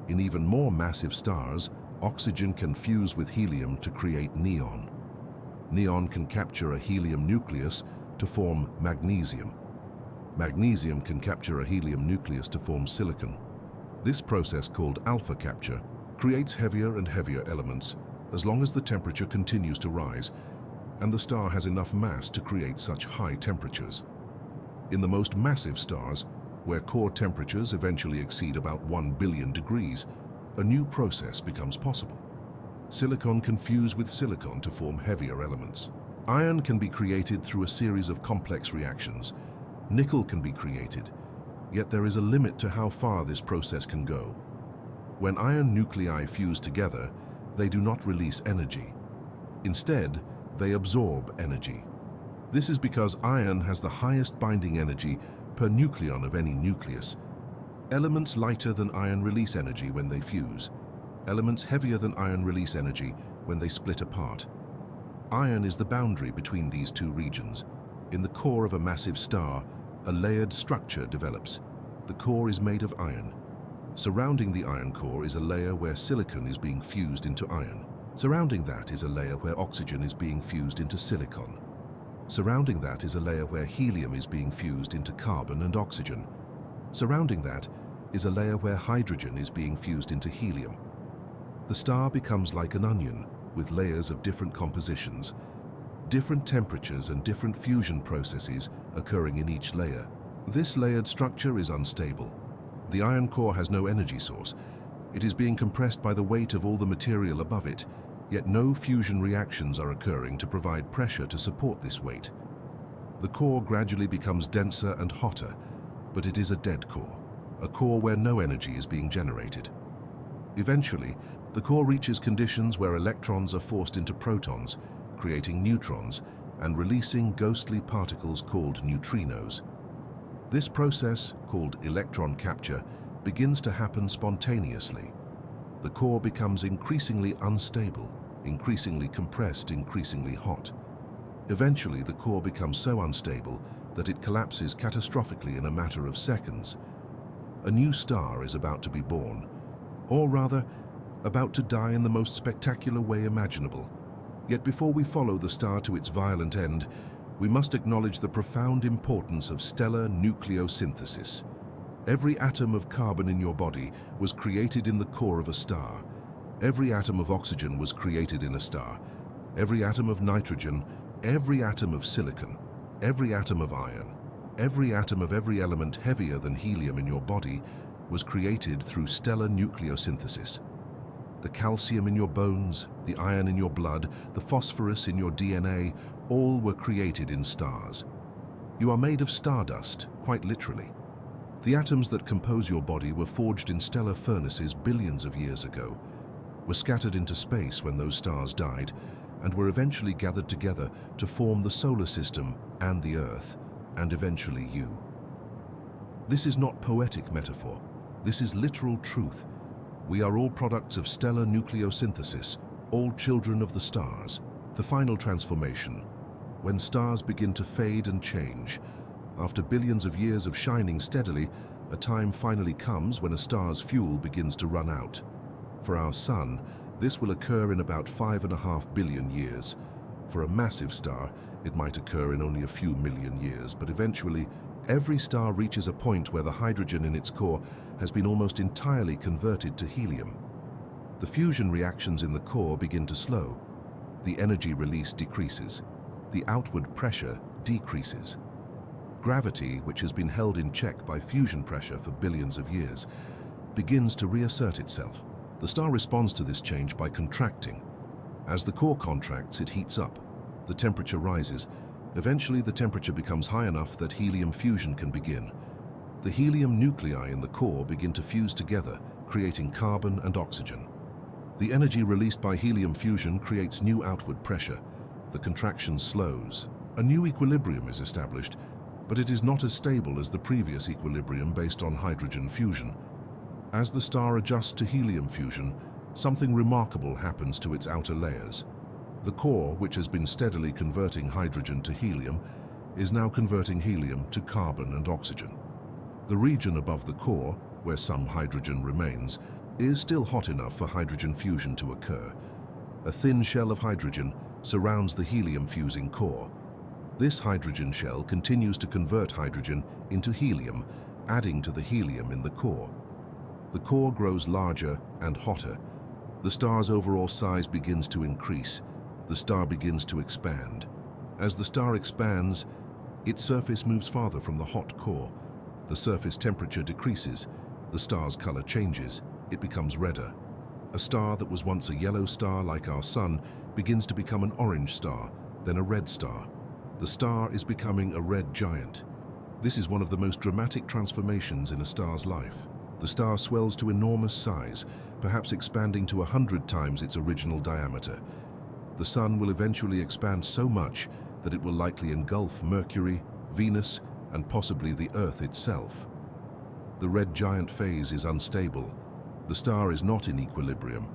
Speaker 1: In even more massive stars, oxygen can fuse with helium to create neon. Neon can capture a helium nucleus to form magnesium. Magnesium can capture a helium nucleus to form silicon. This process, called alpha capture, creates heavier and heavier elements as long as the temperature continues to rise and the star has enough mass to create such high temperatures. In the most massive stars, where core temperatures eventually exceed about 1 billion degrees, a new process becomes possible. Silicon can fuse with silicon to form heavier elements. Iron can be created through a series of complex reactions. Nickel can be created, yet there is a limit to how far this process can go. When iron nuclei fuse together, they do not release energy. Instead, they absorb energy. This is because iron has the highest binding energy per nucleon of any nucleus. Elements lighter than iron release energy when they fuse. Elements heavier than iron release energy when they split apart. Iron is the boundary between these two regions. In the core of a massive star, a layered structure develops. The core is made of iron. Surrounding the iron core is a layer where silicon is being fused into iron. Surrounding that is a layer where oxygen is being fused into silicon. Surrounding that is a layer where helium is being fused into carbon and oxygen. Surrounding that is a layer where hydrogen is being fused into helium. The star becomes like an onion with layers of different compositions, different temperatures and different fusion processes occurring in each layer. This layered structure is unstable. The iron core has no energy source. It is being compressed by the weight of all the material above it, yet no fusion reactions are occurring to provide pressure to support this weight. The core gradually becomes denser and hotter, but it is a dead core, a core where no energy is being generated. Eventually, the core reaches conditions where electrons are forced into protons, creating neutrons and releasing ghostly particles called neutrinos. This process, called electron capture, begins to happen spontaneously. The core becomes increasingly unstable, increasingly compressed, increasingly hot. Eventually, the core becomes so unstable that it collapses catastrophically in a matter of seconds. A new star is about to be born, or rather, about to die in the most spectacular way imaginable. Yet before we follow the star to its violent end, we must acknowledge the profound importance of stellar nucleosynthesis. Every atom of carbon in your body was created in the core of a star. Every atom of oxygen was created in a star. Every atom of nitrogen, every atom of silicon, every atom of iron, every atom of every element heavier than helium in your body was created through stellar nucleosynthesis. The calcium in your bones, the iron in your blood, the phosphorus in your DNA, all were created in stars. You are made of stardust, quite literally. The atoms that compose your body were forged in stellar furnaces billions of years ago, were scattered into space when those stars died, and were eventually gathered together to form the solar system and the Earth, and eventually you. This is not poetic metaphor. This is literal truth. We are all products of stellar nucleosynthesis, all children of the stars. The final transformation, when stars begin to fade and change. After billions of years of shining steadily, a time finally comes when a star's fuel begins to run out. For our sun, this will occur in about 5.5 billion years. For a massive star, it might occur in only a few million years, but eventually, every star reaches a point where the hydrogen in its core has been almost entirely converted to helium. The fusion reactions in the core begin to slow. The energy release decreases. The outward pressure decreases. Gravity, which has been held in check by fusion pressure for billions of years, begins to reassert itself. The star responds to this change by contracting. As the core contracts, it heats up. The temperature rises. Eventually, the temperature becomes high enough that helium fusion can begin. The helium nuclei in the core begin to fuse together, creating carbon and oxygen. The energy released by helium fusion creates new outward pressure. The contraction slows. A new equilibrium is established, but it is not as stable as the previous equilibrium based on hydrogen fusion. As the star adjusts to helium fusion, something remarkable happens to its outer layers. The core, which has been steadily converting hydrogen to helium, is now converting helium to carbon and oxygen. The region above the core, where some hydrogen remains, is still hot enough for hydrogen fusion to occur. A thin shell of hydrogen surrounds the helium-fusing core. This hydrogen shell continues to convert hydrogen into helium, adding to the helium in the core. The core grows larger and hotter. The star's overall size begins to increase. The star begins to expand. As the star expands, its surface moves farther from the hot core. The surface temperature decreases. The star's color changes. It becomes redder. A star that was once a yellow star like our sun begins to become an orange star, then a red star. The star is becoming a red giant. This is one of the most dramatic transformations in a star's life. The star swells to enormous size, perhaps expanding to 100 times its original diameter. The sun will eventually expand so much that it will likely engulf Mercury, Venus, and possibly the Earth itself. The red giant phase is unstable. The star is not in equilibrium.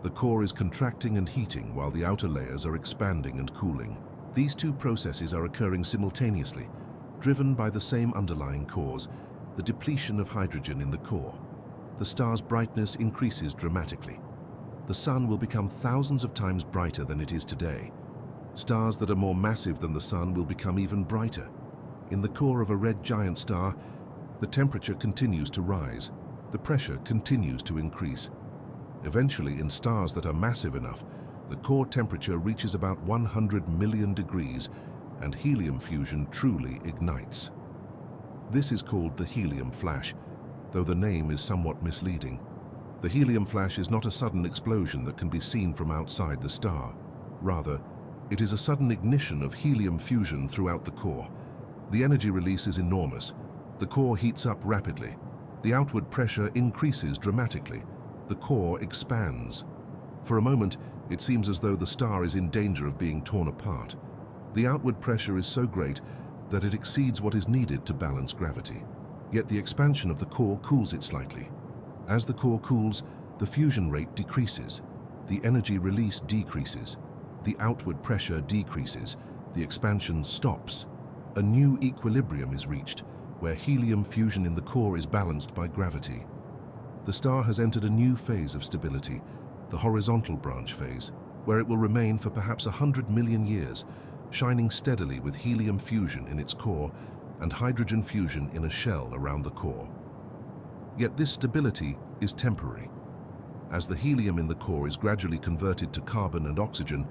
Speaker 1: The core is contracting and heating while the outer layers are expanding and cooling. These two processes are occurring simultaneously, driven by the same underlying cause, the depletion of hydrogen in the core. The star's brightness increases dramatically. The sun will become thousands of times brighter than it is today. Stars that are more massive than the sun will become even brighter. In the core of a red giant star, the temperature continues to rise. The pressure continues to increase. Eventually, in stars that are massive enough, the core temperature reaches about 100 million degrees, and helium fusion truly ignites. This is called the helium flash, though the name is somewhat misleading. The helium flash is not a sudden explosion that can be seen from outside the star. Rather, it is a sudden ignition of helium fusion throughout the core. The energy release is enormous. The core heats up rapidly. The outward pressure increases dramatically. The core expands. For a moment, it seems as though the star is in danger of being torn apart. The outward pressure is so great that it exceeds what is needed to balance gravity. Yet the expansion of the core cools it slightly. As the core cools, the fusion rate decreases. The energy release decreases. The outward pressure decreases. The expansion stops. A new equilibrium is reached, where helium fusion in the core is balanced by gravity. The star has entered a new phase of stability, the horizontal branch phase, where it will remain for perhaps 100 million years, shining steadily with helium fusion in its core and hydrogen fusion in a shell around the core. Yet this stability is temporary. As the helium in the core is gradually converted to carbon and oxygen,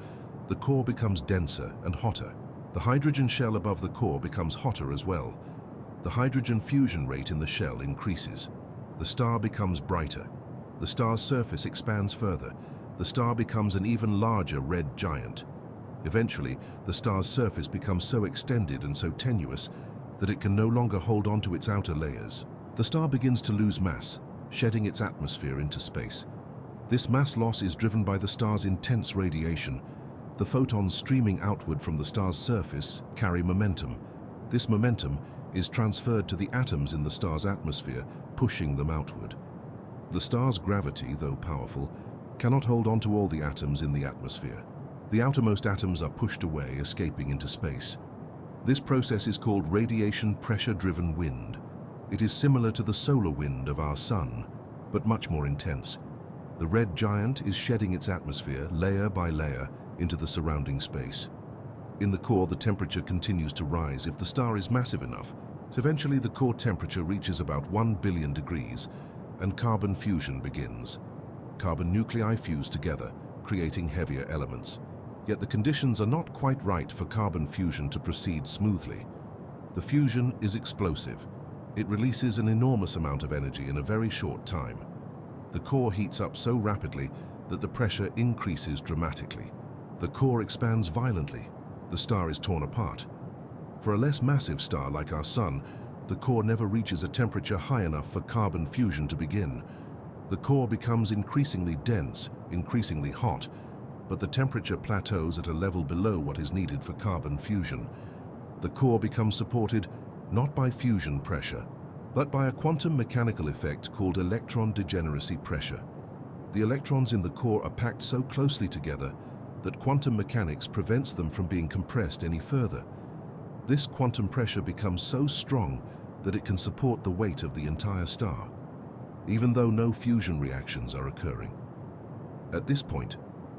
Speaker 1: the core becomes denser and hotter. The hydrogen shell above the core becomes hotter as well. The hydrogen fusion rate in the shell increases. The star becomes brighter. The star's surface expands further. The star becomes an even larger red giant. Eventually, the star's surface becomes so extended and so tenuous that it can no longer hold on to its outer layers. The star begins to lose mass, shedding its atmosphere into space. This mass loss is driven by the star's intense radiation. The photons streaming outward from the star's surface carry momentum. This momentum is transferred to the atoms in the star's atmosphere, pushing them outward. The star's gravity, though powerful, cannot hold on to all the atoms in the atmosphere. The outermost atoms are pushed away, escaping into space. This process is called radiation pressure-driven wind. It is similar to the solar wind of our sun, but much more intense. The red giant is shedding its atmosphere, layer by layer, into the surrounding space. In the core, the temperature continues to rise if the star is massive enough. Eventually, the core temperature reaches about 1 billion degrees, and carbon fusion begins. Carbon nuclei fuse together, creating heavier elements. Yet the conditions are not quite right for carbon fusion to proceed smoothly. The fusion is explosive. It releases an enormous amount of energy in a very short time. The core heats up so rapidly that the pressure increases dramatically. The core expands violently. The star is torn apart. For a less massive star like our Sun, the core never reaches a temperature high enough for carbon fusion to begin. The core becomes increasingly dense, increasingly hot, but the temperature plateaus at a level below what is needed for carbon fusion. The core becomes supported not by fusion pressure, but by a quantum mechanical effect called electron degeneracy pressure. The electrons in the core are packed so closely together that quantum mechanics prevents them from being compressed any further. This quantum pressure becomes so strong that it can support the weight of the entire star, even though no fusion reactions are occurring. At this point,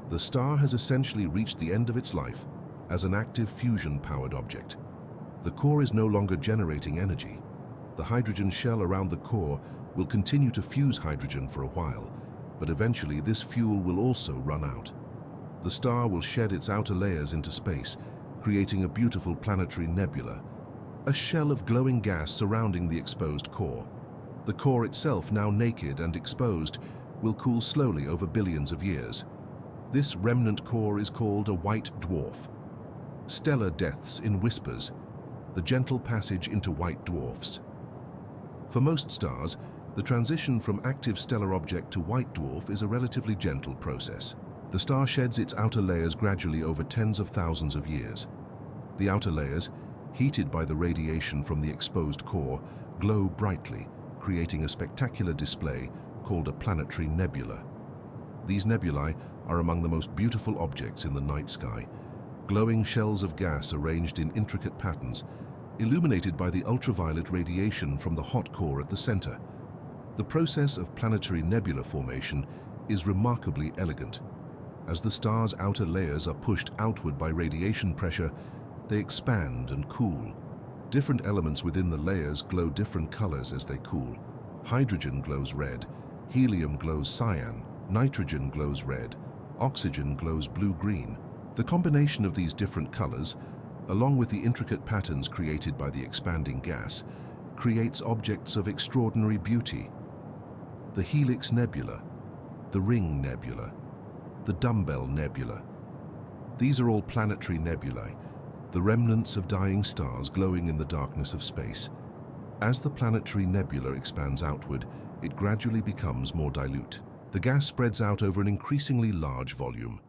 Speaker 1: the star has essentially reached the end of its life as an active fusion-powered object. The core is no longer generating energy. The hydrogen shell around the core will continue to fuse hydrogen for a while, but eventually this fuel will also run out. The star will shed its outer layers into space, creating a beautiful planetary nebula, a shell of glowing gas surrounding the exposed core. The core itself, now naked and exposed, will cool slowly over billions of years. This remnant core is called a white dwarf. Stellar deaths in whispers, the gentle passage into white dwarfs. For most stars, the transition from active stellar object to white dwarf is a relatively gentle process. The star sheds its outer layers gradually over tens of thousands of years. The outer layers, heated by the radiation from the exposed core, glow brightly, creating a spectacular display called a planetary nebula. These nebulae are among the most beautiful objects in the night sky, glowing shells of gas arranged in intricate patterns, illuminated by the ultraviolet radiation from the hot core at the center. The process of planetary nebula formation is remarkably elegant. As the star's outer layers are pushed outward by radiation pressure, they expand and cool. Different elements within the layers glow different colors as they cool. Hydrogen glows red, helium glows cyan, nitrogen glows red, oxygen glows blue-green. The combination of these different colors, along with the intricate patterns created by the expanding gas, creates objects of extraordinary beauty. The Helix Nebula, the Ring Nebula, the Dumbbell Nebula. These are all planetary nebulae, the remnants of dying stars glowing in the darkness of space. As the planetary nebula expands outward, it gradually becomes more dilute. The gas spreads out over an increasingly large volume.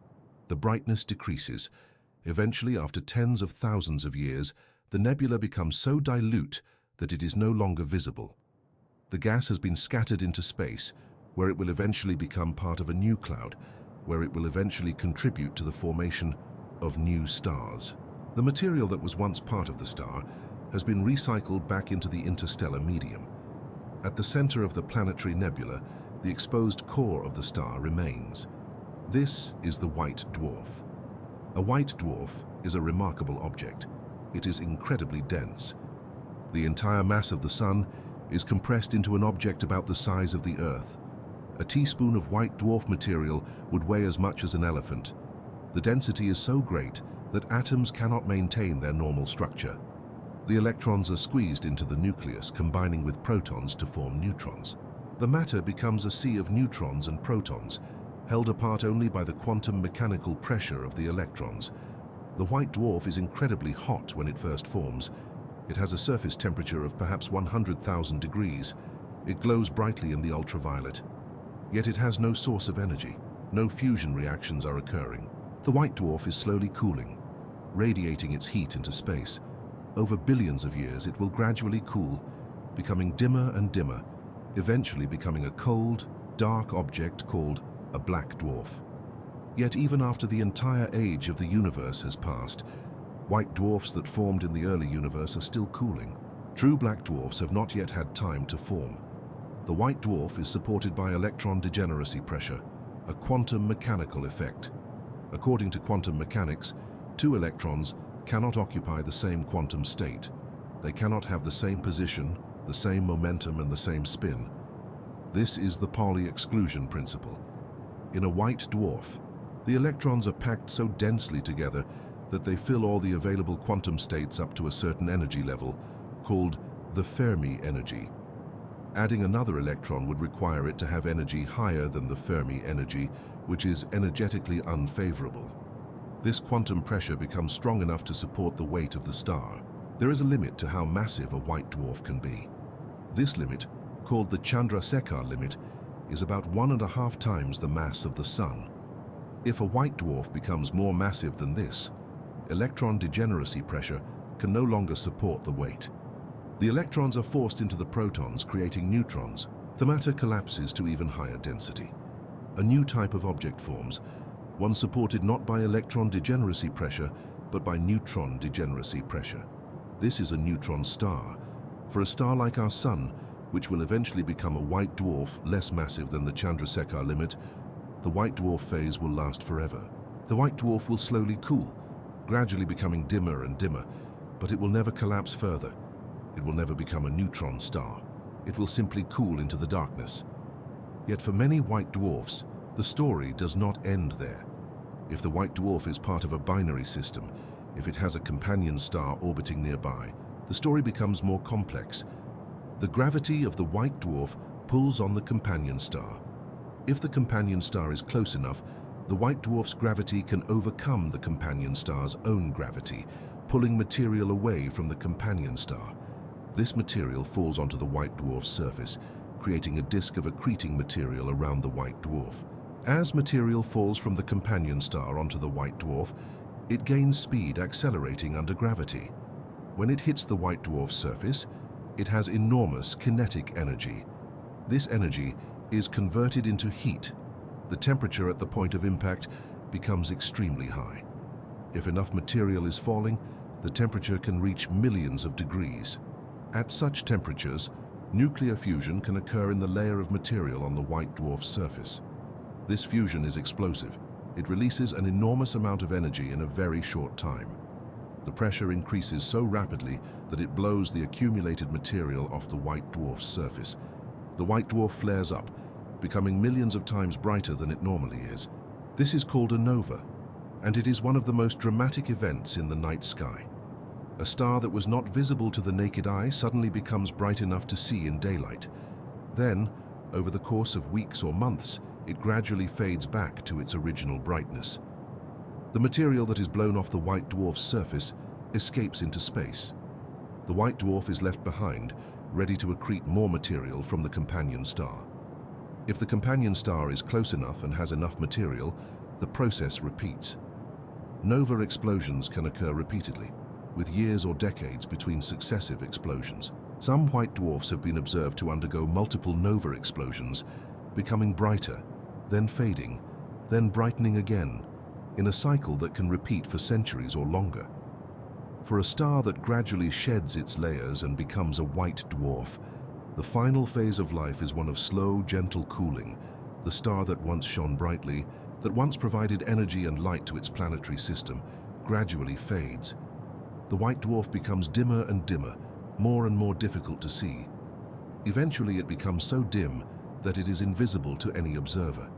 Speaker 1: The brightness decreases. Eventually, after tens of thousands of years, the nebula becomes so dilute that it is no longer visible. The gas has been scattered into space, where it will eventually become part of a new cloud, where it will eventually contribute to the formation of new stars. The material that was once part of the star has been recycled back into the interstellar medium. At the center of the planetary nebula, the exposed core of the star remains. This is the white dwarf. A white dwarf is a remarkable object. It is incredibly dense. The entire mass of the Sun is compressed into an object about the size of the Earth. A teaspoon of white dwarf material would weigh as much as an elephant. The density is so great that atoms cannot maintain their normal structure. The electrons are squeezed into the nucleus, combining with protons to form neutrons. The matter becomes a sea of neutrons and protons, held apart only by the quantum mechanical pressure of the electrons. The white dwarf is incredibly hot when it first forms. It has a surface temperature of perhaps 100,000 degrees. It glows brightly in the ultraviolet. Yet it has no source of energy. No fusion reactions are occurring. The white dwarf is slowly cooling, radiating its heat into space. Over billions of years, it will gradually cool, becoming dimmer and dimmer, eventually becoming a cold, dark object called a black dwarf. Yet even after the entire age of the universe has passed, white dwarfs that formed in the early universe are still cooling. True black dwarfs have not yet had time to form. The white dwarf is supported by electron degeneracy pressure, a quantum mechanical effect. According to quantum mechanics, two electrons cannot occupy the same quantum state. They cannot have the same position, the same momentum, and the same spin. This is the Pauli exclusion principle. In a white dwarf, the electrons are packed so densely together that they fill all the available quantum states up to a certain energy level, called the Fermi energy. Adding another electron would require it to have energy higher than the Fermi energy, which is energetically unfavorable. This quantum pressure becomes strong enough to support the weight of the star. There is a limit to how massive a white dwarf can be. This limit, called the Chandrasekhar limit, is about 1.5 times the mass of the Sun. If a white dwarf becomes more massive than this, electron degeneracy pressure can no longer support the weight. The electrons are forced into the protons, creating neutrons. The matter collapses to even higher density. A new type of object forms, one supported not by electron degeneracy pressure, but by neutron degeneracy pressure. This is a neutron star. For a star like our Sun, which will eventually become a white dwarf less massive than the Chandrasekhar limit, the white dwarf phase will last forever. The white dwarf will slowly cool, gradually becoming dimmer and dimmer, but it will never collapse further. It will never become a neutron star. It will simply cool into the darkness. Yet for many white dwarfs, the story does not end there. If the white dwarf is part of a binary system, if it has a companion star orbiting nearby, the story becomes more complex. The gravity of the white dwarf pulls on the companion star. If the companion star is close enough, the white dwarf's gravity can overcome the companion star's own gravity, pulling material away from the companion star. This material falls onto the white dwarf's surface, creating a disk of accreting material around the white dwarf. As material falls from the companion star onto the white dwarf, it gains speed, accelerating under gravity. When it hits the white dwarf's surface, it has enormous kinetic energy. This energy is converted into heat. The temperature at the point of impact becomes extremely high. If enough material is falling, the temperature can reach millions of degrees. At such temperatures, nuclear fusion can occur in the layer of material on the white dwarf's surface. This fusion is explosive. It releases an enormous amount of energy in a very short time. The pressure increases so rapidly that it blows the accumulated material off the white dwarf's surface. The white dwarf flares up, becoming millions of times brighter than it normally is. This is called a nova, and it is one of the most dramatic events in the night sky. A star that was not visible to the naked eye suddenly becomes bright enough to see in daylight. Then, over the course of weeks or months, it gradually fades back to its original brightness. The material that is blown off the white dwarf's surface escapes into space. The white dwarf is left behind, ready to accrete more material from the companion star. If the companion star is close enough and has enough material, the process repeats. Nova explosions can occur repeatedly, with years or decades between successive explosions. Some white dwarfs have been observed to undergo multiple nova explosions, becoming brighter, then fading, then brightening again, in a cycle that can repeat for centuries or longer. For a star that gradually sheds its layers and becomes a white dwarf, the final phase of life is one of slow, gentle cooling. The star that once shone brightly, that once provided energy and light to its planetary system, gradually fades. The white dwarf becomes dimmer and dimmer, more and more difficult to see. Eventually it becomes so dim that it is invisible to any observer.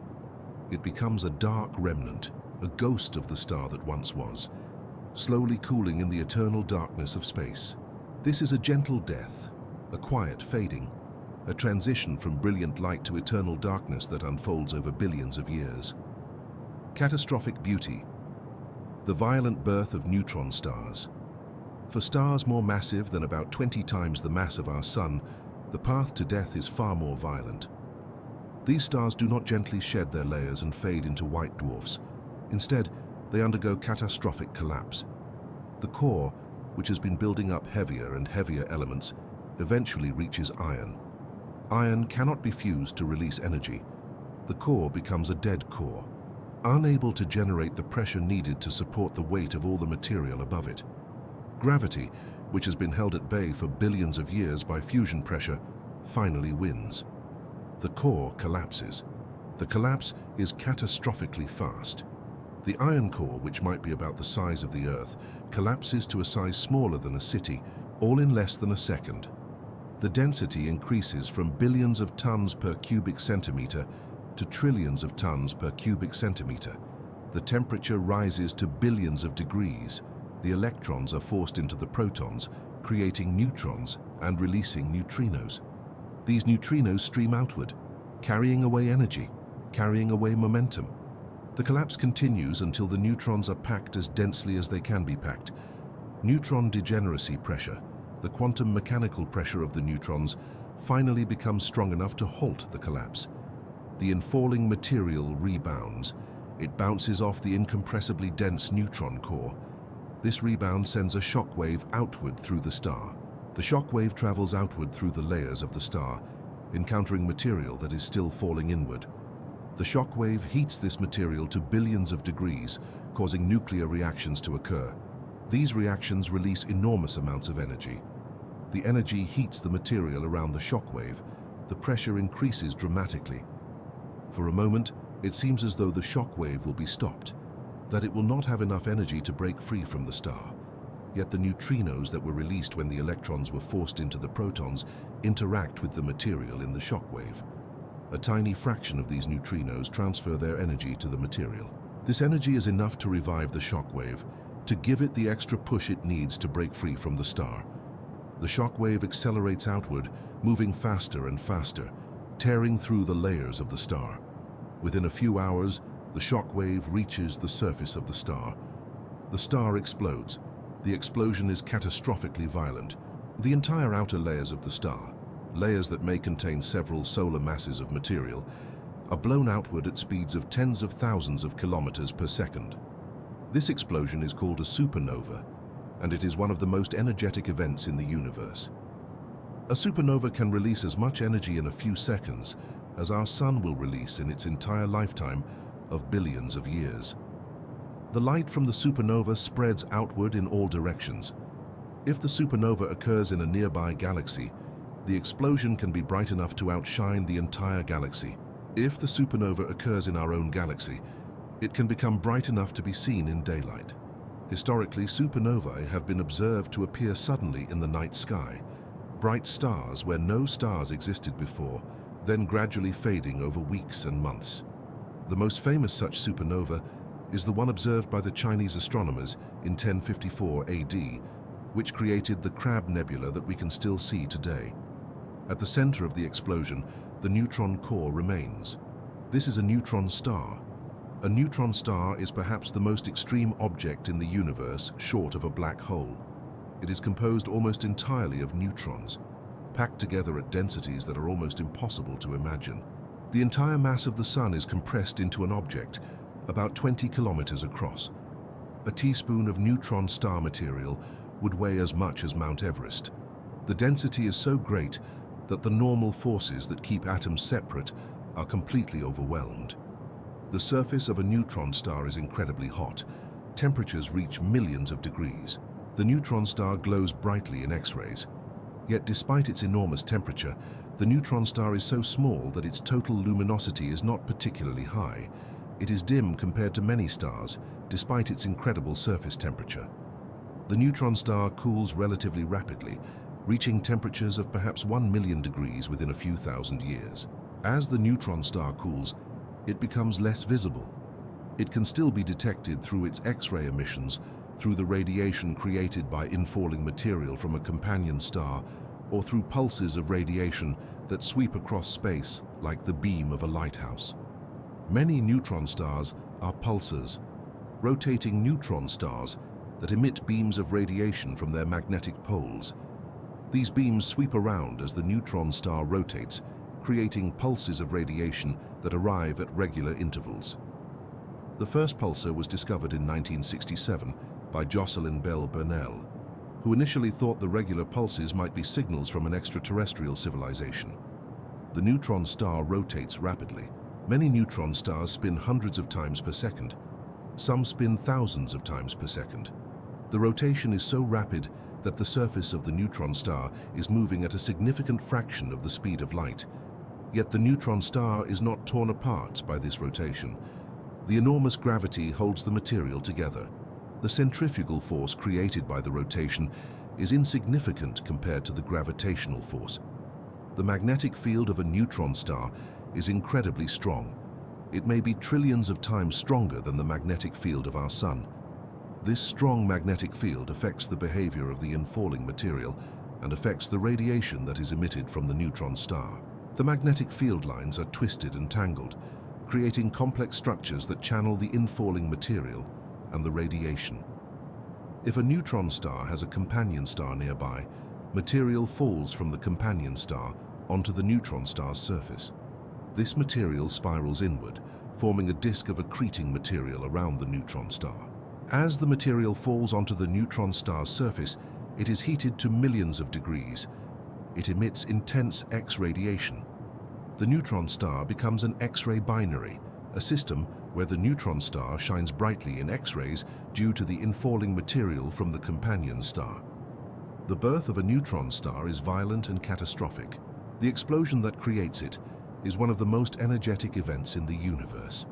Speaker 1: It becomes a dark remnant, a ghost of the star that once was, slowly cooling in the eternal darkness of space. This is a gentle death, a quiet fading, a transition from brilliant light to eternal darkness that unfolds over billions of years. Catastrophic beauty, the violent birth of neutron stars. For stars more massive than about 20 times the mass of our Sun, the path to death is far more violent. These stars do not gently shed their layers and fade into white dwarfs. Instead, they undergo catastrophic collapse. The core, which has been building up heavier and heavier elements, eventually reaches iron. Iron cannot be fused to release energy. The core becomes a dead core, unable to generate the pressure needed to support the weight of all the material above it. Gravity, which has been held at bay for billions of years by fusion pressure, finally wins. The core collapses. The collapse is catastrophically fast. The iron core, which might be about the size of the Earth, collapses to a size smaller than a city, all in less than a second. The density increases from billions of tons per cubic centimeter to trillions of tons per cubic centimeter. The temperature rises to billions of degrees. The electrons are forced into the protons, creating neutrons and releasing neutrinos. These neutrinos stream outward, carrying away energy, carrying away momentum. The collapse continues until the neutrons are packed as densely as they can be packed. Neutron degeneracy pressure, the quantum mechanical pressure of the neutrons, finally becomes strong enough to halt the collapse. The infalling material rebounds. It bounces off the incompressibly dense neutron core. This rebound sends a shock wave outward through the star. The shock wave travels outward through the layers of the star, encountering material that is still falling inward. The shock wave heats this material to billions of degrees, causing nuclear reactions to occur. These reactions release enormous amounts of energy. The energy heats the material around the shock wave. The pressure increases dramatically. For a moment, it seems as though the shock wave will be stopped, that it will not have enough energy to break free from the star. Yet the neutrinos that were released when the electrons were forced into the protons interact with the material in the shock wave. A tiny fraction of these neutrinos transfer their energy to the material. This energy is enough to revive the shock wave, to give it the extra push it needs to break free from the star. The shock wave accelerates outward, moving faster and faster, tearing through the layers of the star. Within a few hours, the shock wave reaches the surface of the star. The star explodes. The explosion is catastrophically violent. The entire outer layers of the star, layers that may contain several solar masses of material, are blown outward at speeds of tens of thousands of kilometers per second. This explosion is called a supernova, and it is one of the most energetic events in the universe. A supernova can release as much energy in a few seconds as our Sun will release in its entire lifetime of billions of years. The light from the supernova spreads outward in all directions. If the supernova occurs in a nearby galaxy, the explosion can be bright enough to outshine the entire galaxy. If the supernova occurs in our own galaxy, it can become bright enough to be seen in daylight. Historically, supernovae have been observed to appear suddenly in the night sky, bright stars where no stars existed before, then gradually fading over weeks and months. The most famous such supernova is the one observed by the Chinese astronomers in 1054 AD. which created the Crab Nebula that we can still see today. At the center of the explosion, the neutron core remains. This is a neutron star. A neutron star is perhaps the most extreme object in the universe short of a black hole. It is composed almost entirely of neutrons, packed together at densities that are almost impossible to imagine. The entire mass of the Sun is compressed into an object about 20 kilometers across. A teaspoon of neutron star material would weigh as much as Mount Everest. The density is so great that the normal forces that keep atoms separate are completely overwhelmed. The surface of a neutron star is incredibly hot. Temperatures reach millions of degrees. The neutron star glows brightly in X-rays. Yet despite its enormous temperature, the neutron star is so small that its total luminosity is not particularly high. It is dim compared to many stars, despite its incredible surface temperature. The neutron star cools relatively rapidly, reaching temperatures of perhaps 1 million degrees within a few thousand years. As the neutron star cools, it becomes less visible. It can still be detected through its X-ray emissions, through the radiation created by infalling material from a companion star, or through pulses of radiation that sweep across space like the beam of a lighthouse. Many neutron stars are pulsars, rotating neutron stars that emit beams of radiation from their magnetic poles. These beams sweep around as the neutron star rotates, creating pulses of radiation that arrive at regular intervals. The first pulsar was discovered in 1967 by Jocelyn Bell Burnell, who initially thought the regular pulses might be signals from an extraterrestrial civilization. The neutron star rotates rapidly. Many neutron stars spin hundreds of times per second. Some spin thousands of times per second. The rotation is so rapid that the surface of the neutron star is moving at a significant fraction of the speed of light. Yet the neutron star is not torn apart by this rotation. The enormous gravity holds the material together. The centrifugal force created by the rotation is insignificant compared to the gravitational force. The magnetic field of a neutron star is incredibly strong. It may be trillions of times stronger than the magnetic field of our Sun. This strong magnetic field affects the behavior of the infalling material and affects the radiation that is emitted from the neutron star. The magnetic field lines are twisted and tangled, creating complex structures that channel the infalling material and the radiation. If a neutron star has a companion star nearby, material falls from the companion star onto the neutron star's surface. This material spirals inward, forming a disk of accreting material around the neutron star. As the material falls onto the neutron star's surface, it is heated to millions of degrees. It emits intense X radiation. The neutron star becomes an X-ray binary, a system where the neutron star shines brightly in X-rays due to the infalling material from the companion star. The birth of a neutron star is violent and catastrophic. The explosion that creates it is one of the most energetic events in the universe.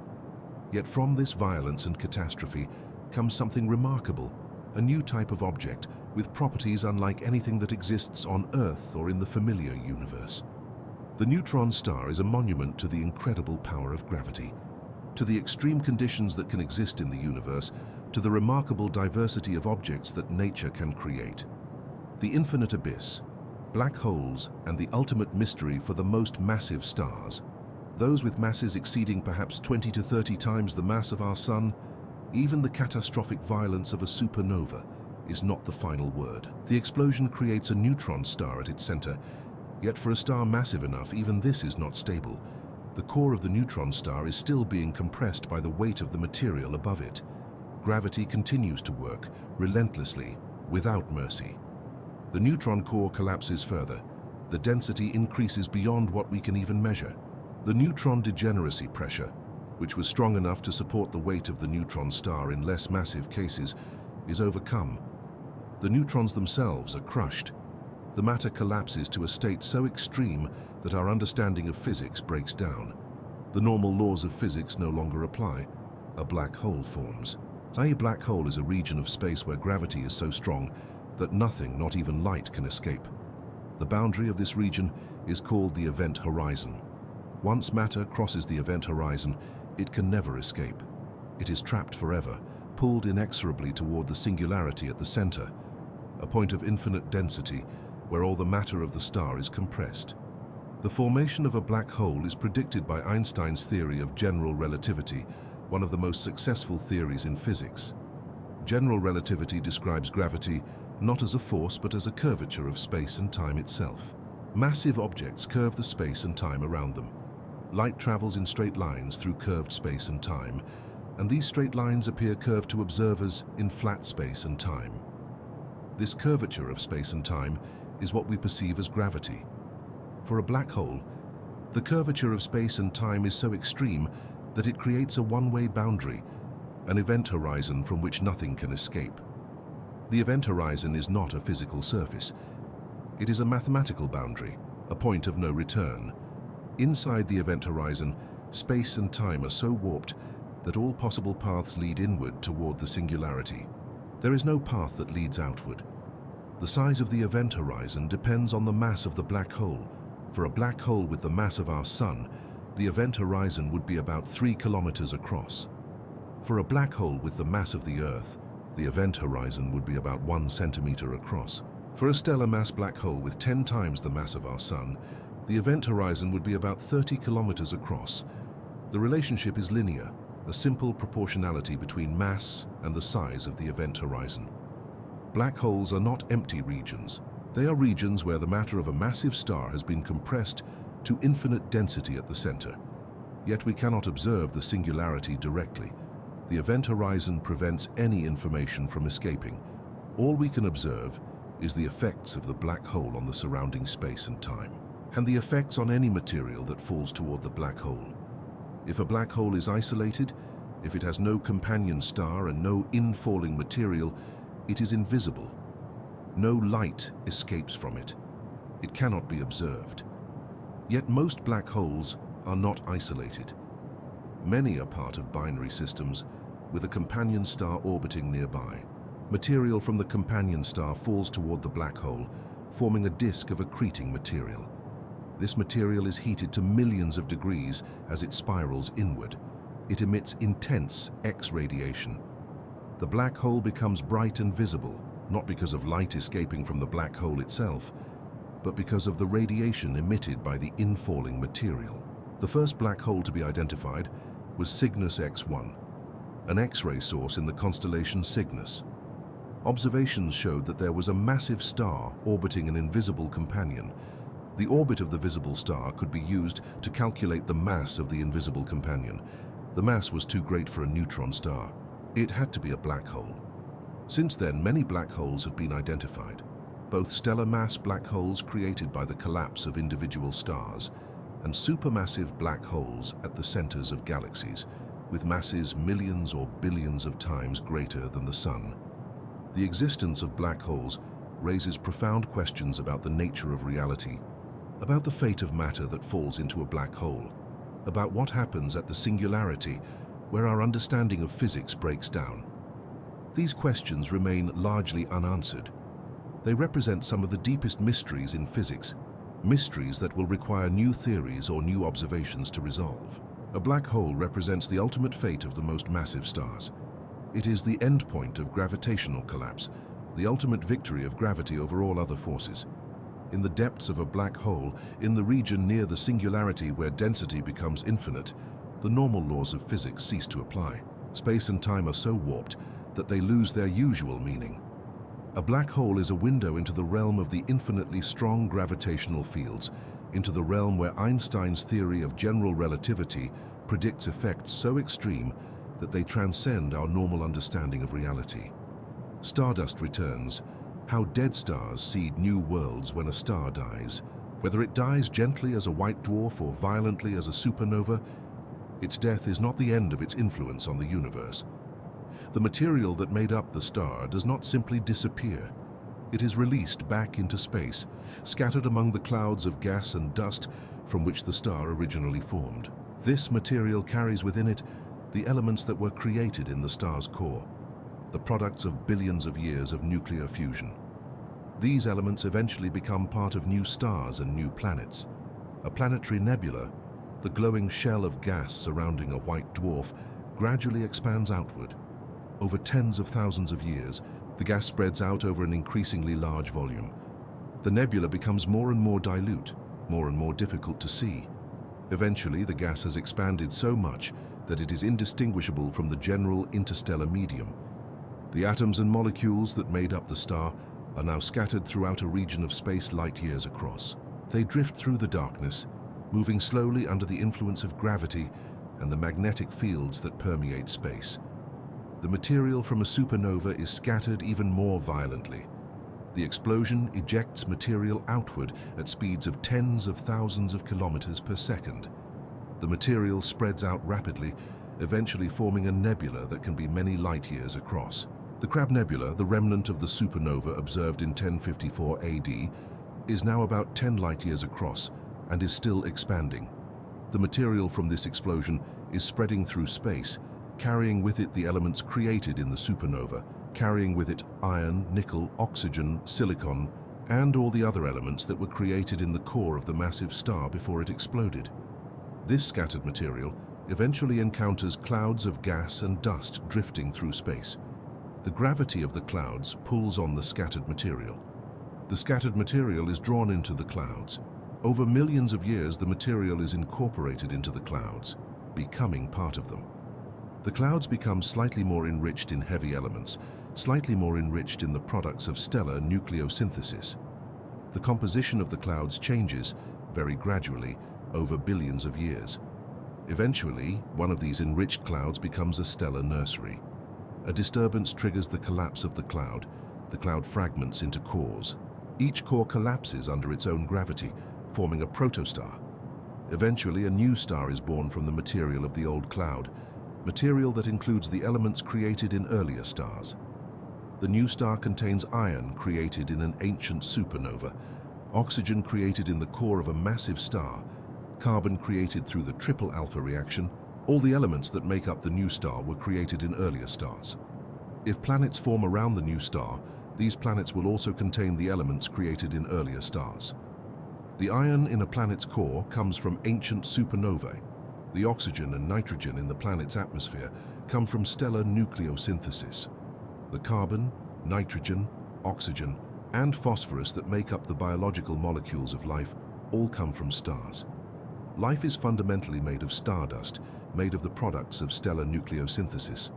Speaker 1: Yet from this violence and catastrophe comes something remarkable, a new type of object with properties unlike anything that exists on Earth or in the familiar universe. The neutron star is a monument to the incredible power of gravity, to the extreme conditions that can exist in the universe, to the remarkable diversity of objects that nature can create. The infinite abyss, black holes, and the ultimate mystery for the most massive stars, those with masses exceeding perhaps 20 to 30 times the mass of our Sun, even the catastrophic violence of a supernova is not the final word. The explosion creates a neutron star at its center, yet for a star massive enough, even this is not stable. The core of the neutron star is still being compressed by the weight of the material above it. Gravity continues to work, relentlessly, without mercy. The neutron core collapses further. The density increases beyond what we can even measure. The neutron degeneracy pressure, which was strong enough to support the weight of the neutron star in less massive cases, is overcome. The neutrons themselves are crushed. The matter collapses to a state so extreme that our understanding of physics breaks down. The normal laws of physics no longer apply. A black hole forms. A black hole is a region of space where gravity is so strong that nothing, not even light, can escape. The boundary of this region is called the event horizon. Once matter crosses the event horizon, it can never escape. It is trapped forever, pulled inexorably toward the singularity at the center. a point of infinite density where all the matter of the star is compressed. The formation of a black hole is predicted by Einstein's theory of general relativity, one of the most successful theories in physics. General relativity describes gravity not as a force but as a curvature of space and time itself. Massive objects curve the space and time around them. Light travels in straight lines through curved space and time, and these straight lines appear curved to observers in flat space and time. This curvature of space and time is what we perceive as gravity. For a black hole, the curvature of space and time is so extreme that it creates a one-way boundary, an event horizon from which nothing can escape. The event horizon is not a physical surface. It is a mathematical boundary, a point of no return. Inside the event horizon, space and time are so warped that all possible paths lead inward toward the singularity. There is no path that leads outward. The size of the event horizon depends on the mass of the black hole. For a black hole with the mass of our Sun, the event horizon would be about 3 kilometers across. For a black hole with the mass of the Earth, the event horizon would be about 1 centimeter across. For a stellar mass black hole with 10 times the mass of our Sun, the event horizon would be about 30 kilometers across. The relationship is linear, a simple proportionality between mass and the size of the event horizon. Black holes are not empty regions. They are regions where the matter of a massive star has been compressed to infinite density at the center. Yet we cannot observe the singularity directly. The event horizon prevents any information from escaping. All we can observe is the effects of the black hole on the surrounding space and time, and the effects on any material that falls toward the black hole. If a black hole is isolated, if it has no companion star and no infalling material, it is invisible. No light escapes from it. It cannot be observed. Yet most black holes are not isolated. Many are part of binary systems with a companion star orbiting nearby. Material from the companion star falls toward the black hole, forming a disk of accreting material. This material is heated to millions of degrees as it spirals inward. It emits intense X radiation. The black hole becomes bright and visible, not because of light escaping from the black hole itself, but because of the radiation emitted by the infalling material. The first black hole to be identified was Cygnus X1, an X-ray source in the constellation Cygnus. Observations showed that there was a massive star orbiting an invisible companion. The orbit of the visible star could be used to calculate the mass of the invisible companion. The mass was too great for a neutron star. It had to be a black hole. Since then, many black holes have been identified, both stellar mass black holes created by the collapse of individual stars, and supermassive black holes at the centers of galaxies, with masses millions or billions of times greater than the Sun. The existence of black holes raises profound questions about the nature of reality, about the fate of matter that falls into a black hole, about what happens at the singularity where our understanding of physics breaks down. These questions remain largely unanswered. They represent some of the deepest mysteries in physics, mysteries that will require new theories or new observations to resolve. A black hole represents the ultimate fate of the most massive stars. It is the endpoint of gravitational collapse, the ultimate victory of gravity over all other forces. In the depths of a black hole, in the region near the singularity where density becomes infinite, the normal laws of physics cease to apply. Space and time are so warped that they lose their usual meaning. A black hole is a window into the realm of the infinitely strong gravitational fields, into the realm where Einstein's theory of general relativity predicts effects so extreme that they transcend our normal understanding of reality. Stardust returns, how dead stars seed new worlds when a star dies. Whether it dies gently as a white dwarf or violently as a supernova, its death is not the end of its influence on the universe. The material that made up the star does not simply disappear. It is released back into space, scattered among the clouds of gas and dust from which the star originally formed. This material carries within it the elements that were created in the star's core, the products of billions of years of nuclear fusion. These elements eventually become part of new stars and new planets. A planetary nebula, the glowing shell of gas surrounding a white dwarf, gradually expands outward. Over tens of thousands of years, The gas spreads out over an increasingly large volume. The nebula becomes more and more dilute, more and more difficult to see. Eventually, the gas has expanded so much that it is indistinguishable from the general interstellar medium. The atoms and molecules that made up the star are now scattered throughout a region of space light years across. They drift through the darkness, moving slowly under the influence of gravity and the magnetic fields that permeate space. The material from a supernova is scattered even more violently. The explosion ejects material outward at speeds of tens of thousands of kilometers per second. The material spreads out rapidly, eventually forming a nebula that can be many light years across. The Crab Nebula, the remnant of the supernova observed in 1054 AD, is now about 10 light years across and is still expanding. The material from this explosion is spreading through space, carrying with it the elements created in the supernova, carrying with it iron, nickel, oxygen, silicon, and all the other elements that were created in the core of the massive star before it exploded. This scattered material eventually encounters clouds of gas and dust drifting through space. The gravity of the clouds pulls on the scattered material. The scattered material is drawn into the clouds. Over millions of years, the material is incorporated into the clouds, becoming part of them. The clouds become slightly more enriched in heavy elements, slightly more enriched in the products of stellar nucleosynthesis. The composition of the clouds changes, very gradually, over billions of years. Eventually, one of these enriched clouds becomes a stellar nursery. A disturbance triggers the collapse of the cloud. The cloud fragments into cores. Each core collapses under its own gravity, forming a protostar. Eventually, a new star is born from the material of the old cloud, material that includes the elements created in earlier stars. The new star contains iron created in an ancient supernova, oxygen created in the core of a massive star, carbon created through the triple alpha reaction. All the elements that make up the new star were created in earlier stars. If planets form around the new star, these planets will also contain the elements created in earlier stars. The iron in a planet's core comes from ancient supernovae. The oxygen and nitrogen in the planet's atmosphere come from stellar nucleosynthesis. The carbon, nitrogen, oxygen, and phosphorus that make up the biological molecules of life all come from stars. Life is fundamentally made of stardust, made of the products of stellar nucleosynthesis.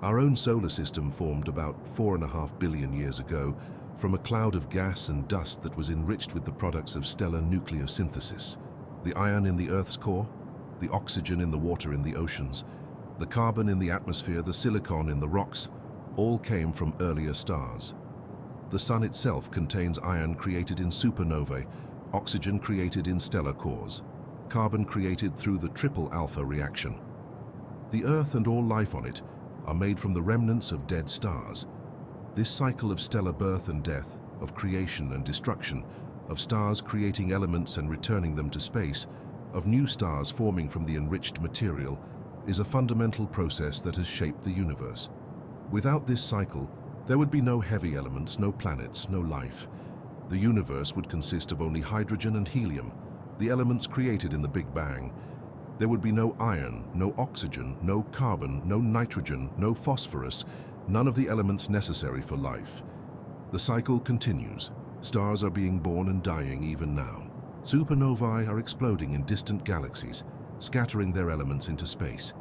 Speaker 1: Our own solar system formed about 4.5 billion years ago from a cloud of gas and dust that was enriched with the products of stellar nucleosynthesis. The iron in the Earth's core, the oxygen in the water in the oceans, the carbon in the atmosphere, the silicon in the rocks, all came from earlier stars. The Sun itself contains iron created in supernovae, oxygen created in stellar cores, carbon created through the triple alpha reaction. The Earth and all life on it are made from the remnants of dead stars. This cycle of stellar birth and death, of creation and destruction, of stars creating elements and returning them to space, of new stars forming from the enriched material, is a fundamental process that has shaped the universe. Without this cycle, there would be no heavy elements, no planets, no life. The universe would consist of only hydrogen and helium, the elements created in the Big Bang. There would be no iron, no oxygen, no carbon, no nitrogen, no phosphorus, none of the elements necessary for life. The cycle continues. Stars are being born and dying even now. Supernovae are exploding in distant galaxies, scattering their elements into space.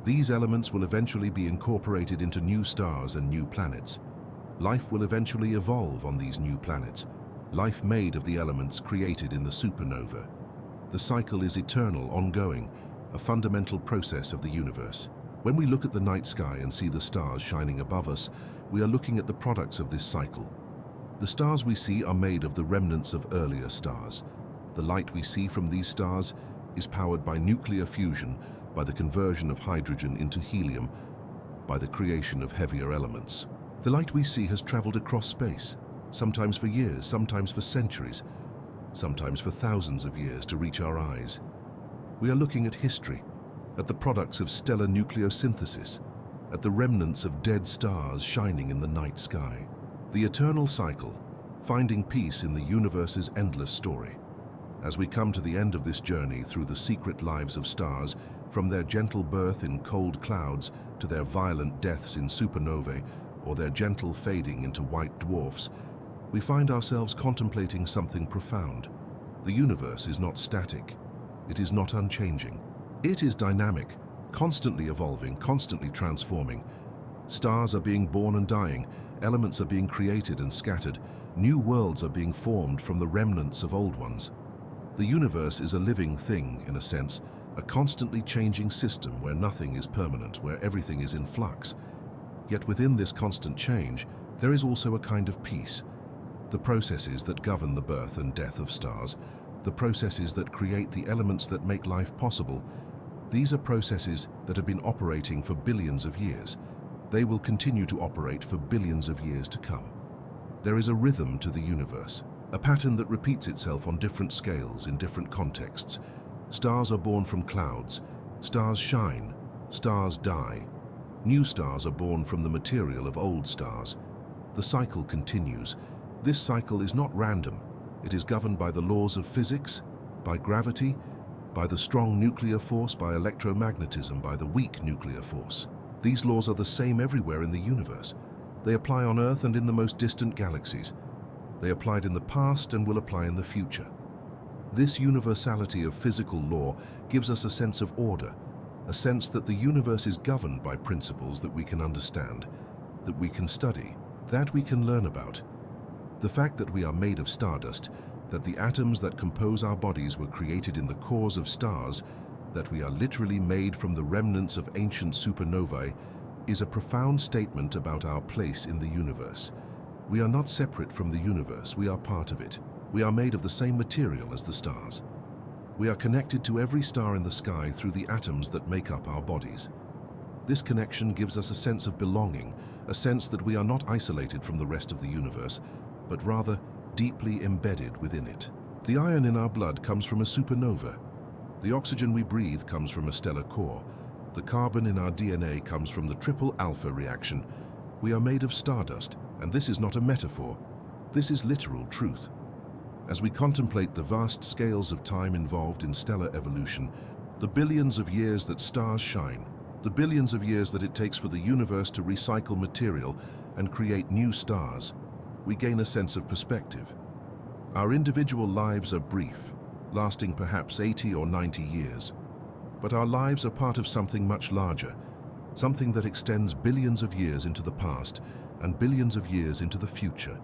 Speaker 1: These elements will eventually be incorporated into new stars and new planets. Life will eventually evolve on these new planets, life made of the elements created in the supernova. The cycle is eternal, ongoing, a fundamental process of the universe. When we look at the night sky and see the stars shining above us, we are looking at the products of this cycle. The stars we see are made of the remnants of earlier stars. The light we see from these stars is powered by nuclear fusion, by the conversion of hydrogen into helium, by the creation of heavier elements. The light we see has traveled across space, sometimes for years, sometimes for centuries, sometimes for thousands of years to reach our eyes. We are looking at history, at the products of stellar nucleosynthesis, at the remnants of dead stars shining in the night sky. The eternal cycle, finding peace in the universe's endless story. As we come to the end of this journey through the secret lives of stars, from their gentle birth in cold clouds to their violent deaths in supernovae, or their gentle fading into white dwarfs, we find ourselves contemplating something profound. The universe is not static. It is not unchanging. It is dynamic, constantly evolving, constantly transforming. Stars are being born and dying, elements are being created and scattered, new worlds are being formed from the remnants of old ones. The universe is a living thing, in a sense, a constantly changing system where nothing is permanent, where everything is in flux. Yet within this constant change, there is also a kind of peace. The processes that govern the birth and death of stars, the processes that create the elements that make life possible, these are processes that have been operating for billions of years. They will continue to operate for billions of years to come. There is a rhythm to the universe, a pattern that repeats itself on different scales in different contexts. Stars are born from clouds, stars shine, stars die. New stars are born from the material of old stars. The cycle continues. This cycle is not random. It is governed by the laws of physics, by gravity, by the strong nuclear force, by electromagnetism, by the weak nuclear force. These laws are the same everywhere in the universe. They apply on Earth and in the most distant galaxies. They applied in the past and will apply in the future. This universality of physical law gives us a sense of order, a sense that the universe is governed by principles that we can understand, that we can study, that we can learn about. The fact that we are made of stardust, that the atoms that compose our bodies were created in the cores of stars, that we are literally made from the remnants of ancient supernovae, is a profound statement about our place in the universe. We are not separate from the universe, we are part of it. We are made of the same material as the stars. We are connected to every star in the sky through the atoms that make up our bodies. This connection gives us a sense of belonging, a sense that we are not isolated from the rest of the universe, but rather deeply embedded within it. The iron in our blood comes from a supernova. The oxygen we breathe comes from a stellar core. The carbon in our DNA comes from the triple alpha reaction. We are made of stardust, and this is not a metaphor. This is literal truth. As we contemplate the vast scales of time involved in stellar evolution, the billions of years that stars shine, the billions of years that it takes for the universe to recycle material and create new stars, we gain a sense of perspective. Our individual lives are brief, lasting perhaps 80 or 90 years. But our lives are part of something much larger, something that extends billions of years into the past and billions of years into the future.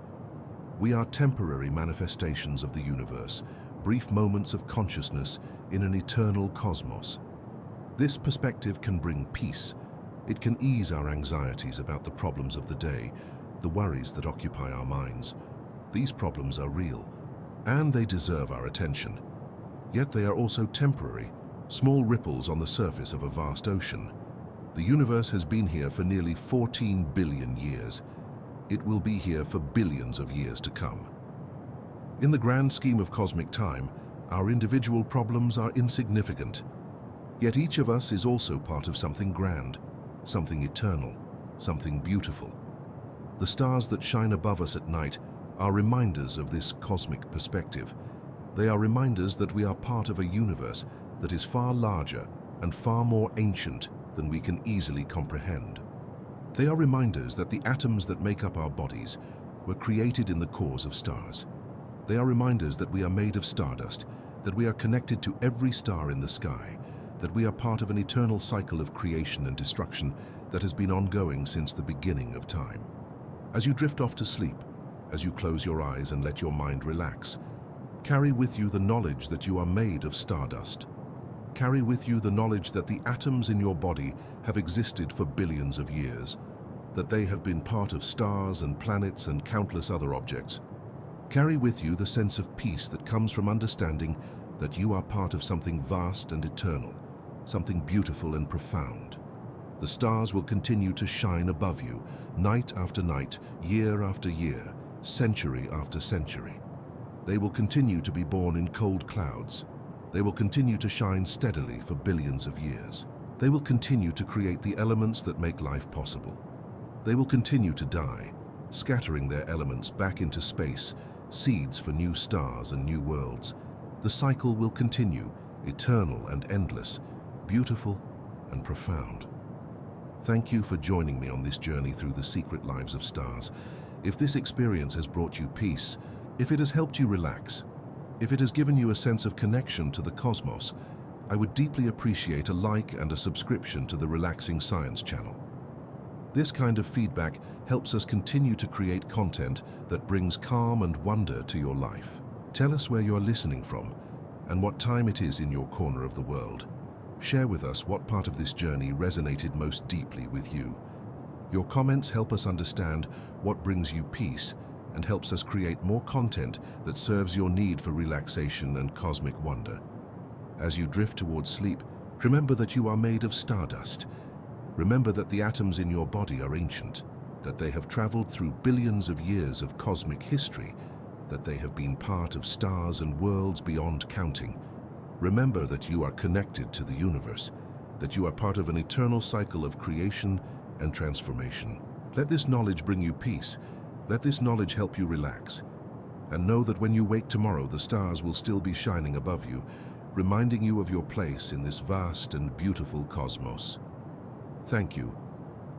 Speaker 1: We are temporary manifestations of the universe, brief moments of consciousness in an eternal cosmos. This perspective can bring peace. It can ease our anxieties about the problems of the day, the worries that occupy our minds. These problems are real, and they deserve our attention. Yet they are also temporary, small ripples on the surface of a vast ocean. The universe has been here for nearly 14 billion years. It will be here for billions of years to come. In the grand scheme of cosmic time, our individual problems are insignificant. Yet each of us is also part of something grand, something eternal, something beautiful. The stars that shine above us at night are reminders of this cosmic perspective. They are reminders that we are part of a universe that is far larger and far more ancient than we can easily comprehend. They are reminders that the atoms that make up our bodies were created in the cores of stars. They are reminders that we are made of stardust, that we are connected to every star in the sky, that we are part of an eternal cycle of creation and destruction that has been ongoing since the beginning of time. As you drift off to sleep, as you close your eyes and let your mind relax, carry with you the knowledge that you are made of stardust. Carry with you the knowledge that the atoms in your body have existed for billions of years, that they have been part of stars and planets and countless other objects. Carry with you the sense of peace that comes from understanding that you are part of something vast and eternal, something beautiful and profound. The stars will continue to shine above you, night after night, year after year, century after century. They will continue to be born in cold clouds. They will continue to shine steadily for billions of years. They will continue to create the elements that make life possible. They will continue to die, scattering their elements back into space, seeds for new stars and new worlds. The cycle will continue, eternal and endless, beautiful and profound. Thank you for joining me on this journey through the secret lives of stars. If this experience has brought you peace, if it has helped you relax, if it has given you a sense of connection to the cosmos, I would deeply appreciate a like and a subscription to the Relaxing Science channel. This kind of feedback helps us continue to create content that brings calm and wonder to your life. Tell us where you're listening from and what time it is in your corner of the world. Share with us what part of this journey resonated most deeply with you. Your comments help us understand what brings you peace and helps us create more content that serves your need for relaxation and cosmic wonder. As you drift towards sleep, remember that you are made of stardust. Remember that the atoms in your body are ancient, that they have traveled through billions of years of cosmic history, that they have been part of stars and worlds beyond counting. Remember that you are connected to the universe, that you are part of an eternal cycle of creation and transformation. Let this knowledge bring you peace. Let this knowledge help you relax. And know that when you wake tomorrow, the stars will still be shining above you, reminding you of your place in this vast and beautiful cosmos. Thank you,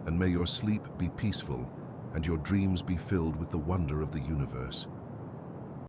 Speaker 1: and may your sleep be peaceful and your dreams be filled with the wonder of the universe.